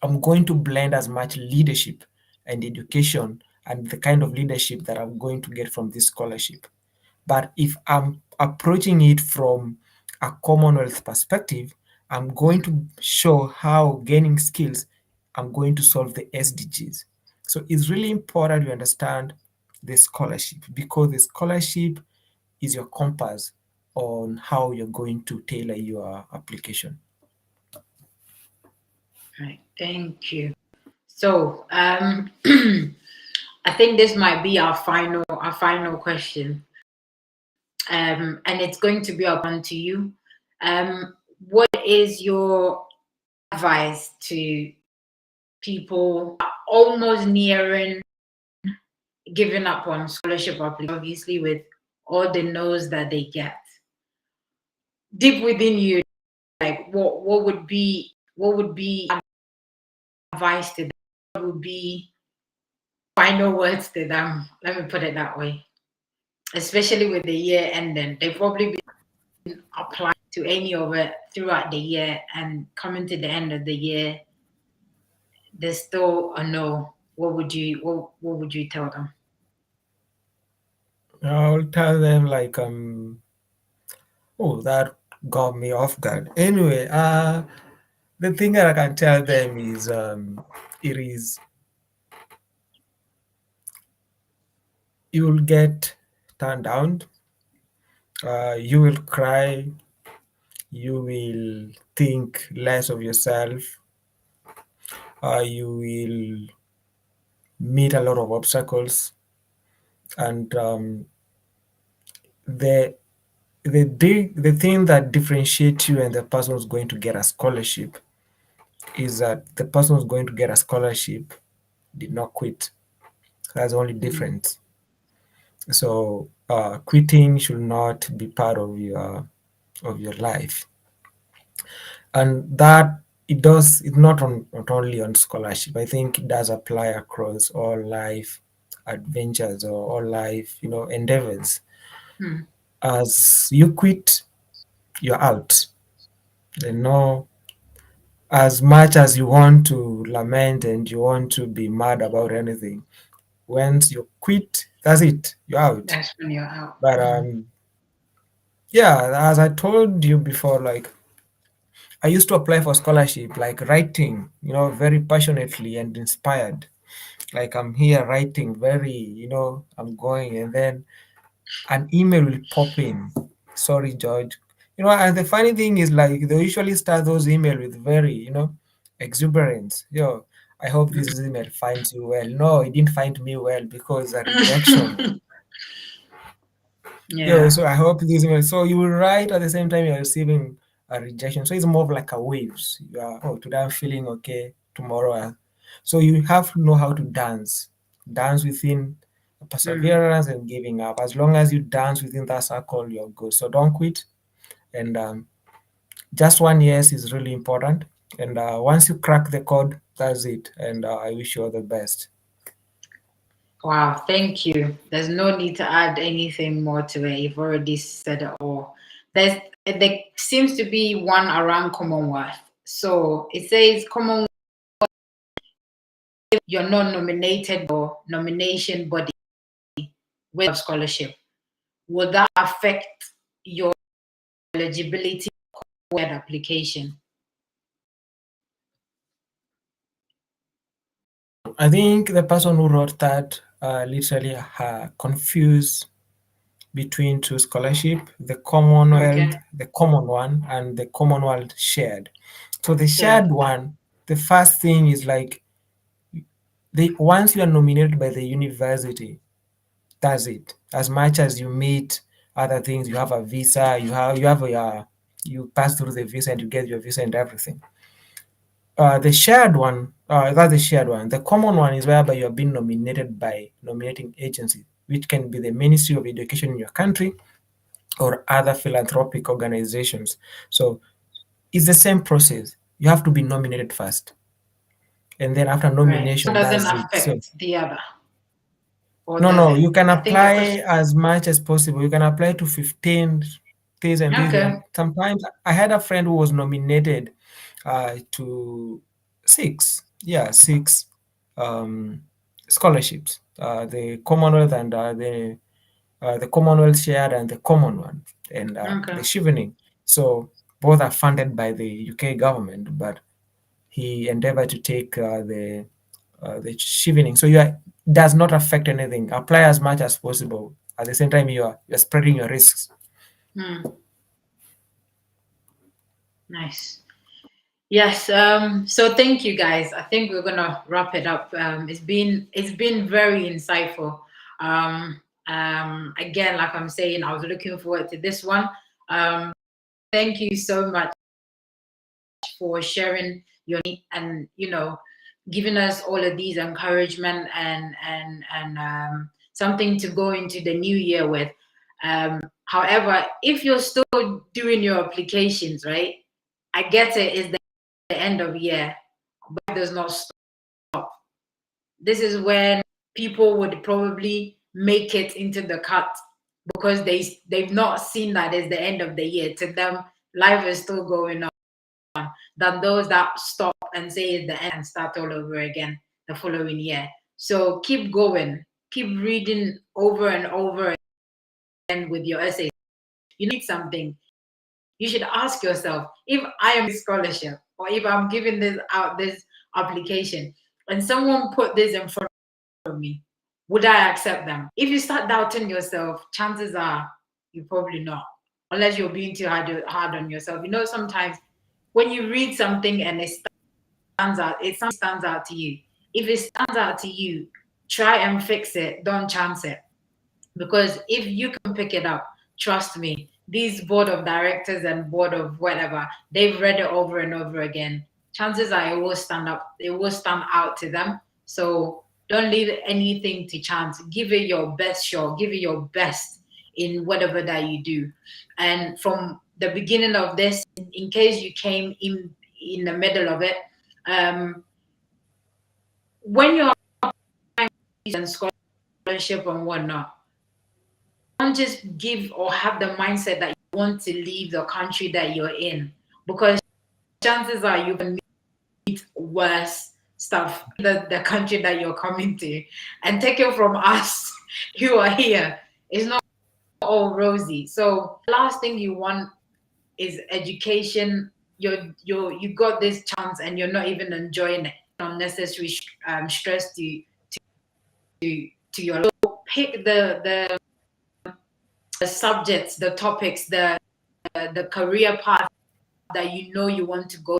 I'm going to blend as much leadership and education and the kind of leadership that I'm going to get from this scholarship. But if I'm approaching it from a Commonwealth perspective, I'm going to show how gaining skills, I'm going to solve the SDGs. So it's really important you understand the scholarship, because the scholarship is your compass on how you're going to tailor your application. Right, thank you. So I think this might be our final question. And it's going to be upon to you. What is your advice to people almost nearing giving up on scholarship application, obviously with all the no's that they get? Deep within you, like what would be advice to them? What would be final words to them? Let me put it that way. Especially with the year ending, they've probably been applying to any of it throughout the year, and coming to the end of the year, there's still a no. What would you tell them? I'll tell them like oh, that got me off guard. Anyway, the thing that I can tell them is it is you will get turned down, you will cry, you will think less of yourself, you will meet a lot of obstacles, and the the thing that differentiates you and the person who's going to get a scholarship is that the person who's going to get a scholarship did not quit. That's the only Mm, difference. So quitting should not be part of your life, and that it's not only on scholarship. I think it does apply across all life adventures or all life endeavors. mm, As you quit, you're out. No, as much as you want to lament and you want to be mad about anything, once you quit, that's it. You're out. that's when you're out. But yeah, as I told you before, like I used to apply for scholarship, like writing, very passionately and inspired. Like I'm here writing very, I'm going, and then an email will pop in. Sorry, George. And the funny thing is, like, they usually start those email with very, exuberance. I hope this email finds you well. No, it didn't find me well because a rejection. Yeah. So I hope this email. So you will write at the same time you're receiving a rejection. So it's more of like a waves. You are, oh, today I'm feeling okay. Tomorrow, so you have to know how to dance within Mm. perseverance and giving up. As long as you dance within that circle, you're good. So don't quit. And just one yes is really important. And once you crack the code, that's it. And I wish you all the best. Wow, thank you. There's no need to add anything more to it. You've already said it all. There seems to be one around Commonwealth. So it says Commonwealth, you're not nominated or nomination body with a scholarship. Would that affect your eligibility for application? I think the person who wrote that literally confused between two scholarship, the Commonwealth, Okay. the common one, and the Commonwealth shared. So the Shared. shared one, the first thing is like once you are nominated by the university, that's it. As much as you meet other things, you have a visa, you pass through the visa and you get your visa and everything. The shared one, that's the shared one. The common one is whereby you are being nominated by nominating agency, which can be the Ministry of Education in your country or other philanthropic organizations. So it's the same process. You have to be nominated first, and then after Right. One nomination, doesn't that's it. So affect the other, or no, does no, it? you can I think the question. apply as much as possible. You can apply to 15 this and this. Okay. And sometimes I had a friend who was nominated to six, yeah, six um, scholarships. The Commonwealth and the Commonwealth shared and the common one and the Okay. Chevening. So both are funded by the UK government, but he endeavored to take the chevening. So does not affect anything. Apply as much as possible. At the same time, you're spreading your risks. Hmm. Nice. Yes. So thank you guys. I think we're gonna wrap it up. It's been very insightful. Again, like I'm saying, I was looking forward to this one. Thank you so much for sharing your and giving us all of these encouragement and something to go into the new year with. However, if you're still doing your applications, right? I get it. It's the end of year, but it does not stop. This is when people would probably make it into the cut because they've not seen that it's the end of the year. To them, life is still going on. Than those that stop and say it's the end and start all over again the following year. So keep going, keep reading over and over again with your essays. You need something. You should ask yourself, if I am scholarship or if I'm giving this out, this application, and someone put this in front of me, would I accept them? If you start doubting yourself, chances are you probably not, unless you're being too hard on yourself. Sometimes when you read something and it stands out to you. If it stands out to you, try and fix it. Don't chance it. Because if you can pick it up, trust me, these board of directors and board of whatever, they've read it over and over again. Chances are it will stand out to them. So don't leave anything to chance. Give it your best shot. Give it your best in whatever that you do. And from the beginning of this, in case you came in the middle of it, um, when you're and scholarship and whatnot, don't just give or have the mindset that you want to leave the country that you're in, because chances are you can meet worse stuff the country that you're coming to. And take it from us who are here, it's not all rosy. So last thing you want is education. You got this chance and you're not even enjoying it. Unnecessary stress to your life. Pick the subjects, the topics, the career path that you want to go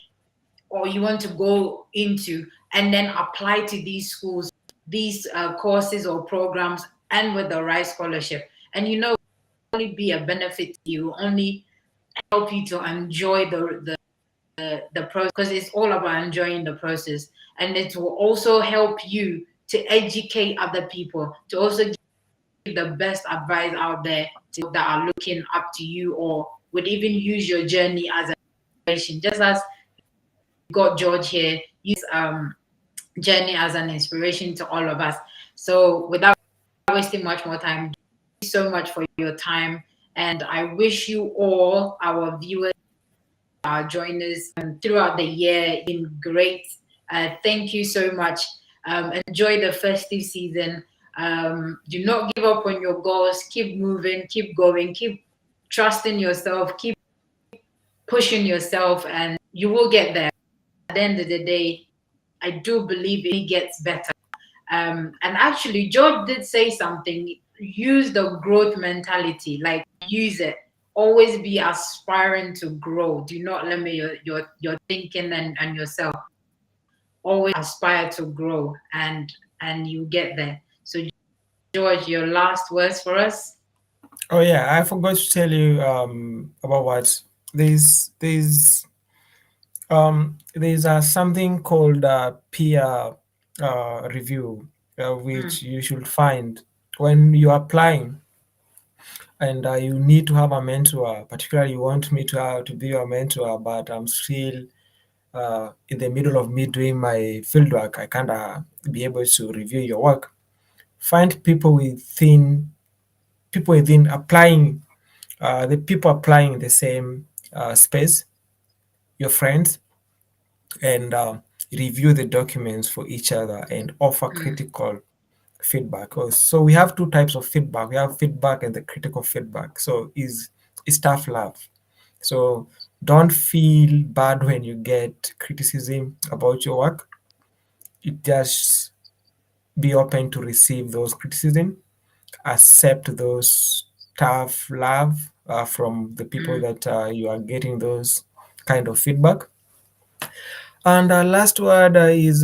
or you want to go into, and then apply to these schools, these courses or programs, and with the right scholarship. And only be a benefit to you, only help you to enjoy the process, because it's all about enjoying the process. And it will also help you to educate other people, to also give the best advice out there that are looking up to you or would even use your journey as an inspiration. Just as got George here, use journey as an inspiration to all of us. So without wasting much more time, thank you so much for your time. And I wish you all, our viewers, our joiners throughout the year, been great. Thank you so much. Enjoy the festive season. Do not give up on your goals. Keep moving, keep going, keep trusting yourself, keep pushing yourself, and you will get there. At the end of the day, I do believe it gets better. And actually, George did say something. Use the growth mentality, like use it. Always be aspiring to grow. Do not limit your thinking and yourself. Always aspire to grow, and you get there. So, George, your last words for us. Oh yeah, I forgot to tell you about what there's something called peer review, Mm, which you should find when you're applying, and you need to have a mentor. Particularly, you want me to be your mentor, but I'm still in the middle of me doing my fieldwork. I can't be able to review your work. Find people within applying, the people applying in the same space, your friends, and review the documents for each other and offer mm, critical feedback. So we have two types of feedback. We have feedback and the critical feedback. So is tough love. So don't feel bad when you get criticism about your work. It just be open to receive those criticism, accept those tough love from the people mm, that you are getting those kind of feedback, And last word is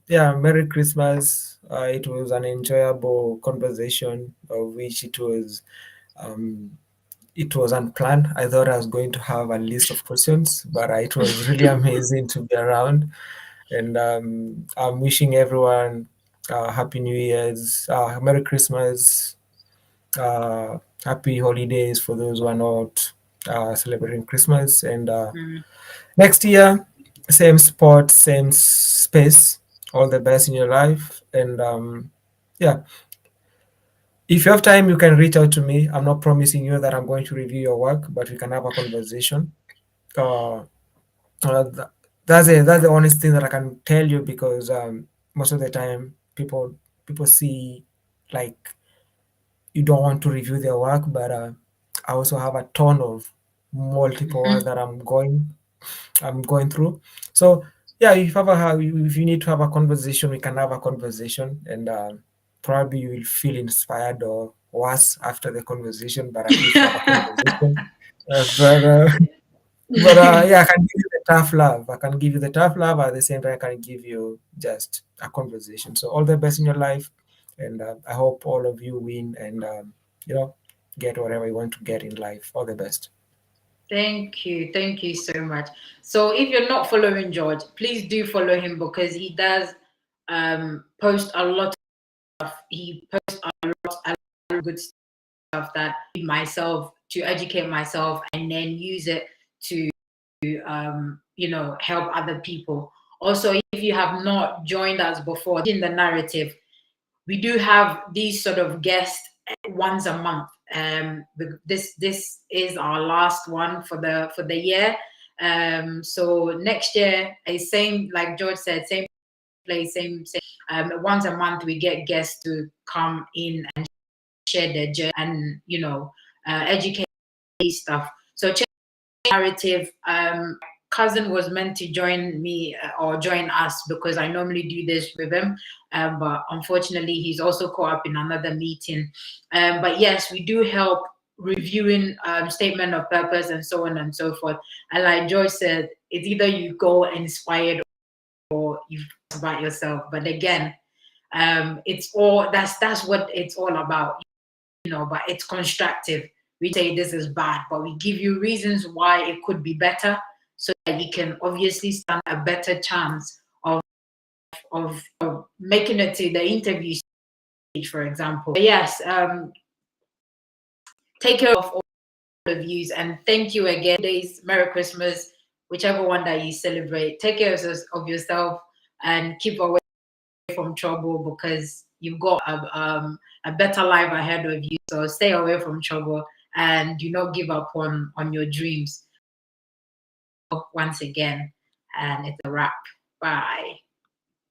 yeah, Merry Christmas. It was an enjoyable conversation, of which um, it was unplanned. I thought I was going to have a list of questions, but it was really amazing to be around. And I'm wishing everyone Happy New Year's, Merry Christmas, Happy Holidays for those who are not celebrating Christmas. And Mm. next year, same spot, same space. All the best in your life. And yeah, if you have time, you can reach out to me. I'm not promising you that I'm going to review your work, but we can have a conversation. Uh, th- that's the honest thing that I can tell you, because most of the time people see like you don't want to review their work, but I also have a ton of multiple work Mhm. that I'm going through. So yeah, if you need to have a conversation, we can have a conversation, and probably you will feel inspired or worse after the conversation, but at least we have a conversation. But yeah, I can give you the tough love. I can give you the tough love, at the same time I can give you just a conversation. So all the best in your life, and I hope all of you win and you know get whatever you want to get in life. All the best. Thank you so much. So if you're not following George, please do follow him because he does post a lot. He posts a lot of good stuff that myself to educate myself and then use it to help other people. Also, if you have not joined us before in the narrative, we do have these sort of guests once a month. This is our last one for the year. So next year, a same like George said, same place, same. Once a month, we get guests to come in and share their journey and educate stuff. So check narrative. Cousin was meant to join me or join us because I normally do this with him, but unfortunately he's also caught up in another meeting. But yes, we do help reviewing statement of purpose and so on and so forth. And like Joyce said, it's either you go inspired or you about yourself. But again, it's all that's what it's all about, but it's constructive. We say this is bad, but we give you reasons why it could be better so that you can obviously stand a better chance of making it to the interview stage, for example. But yes, take care of all of you and thank you again. Days, Merry Christmas, whichever one that you celebrate. Take care of yourself and keep away from trouble because you've got a better life ahead of you. So stay away from trouble and do not give up on your dreams. Once again, and it's a wrap. Bye.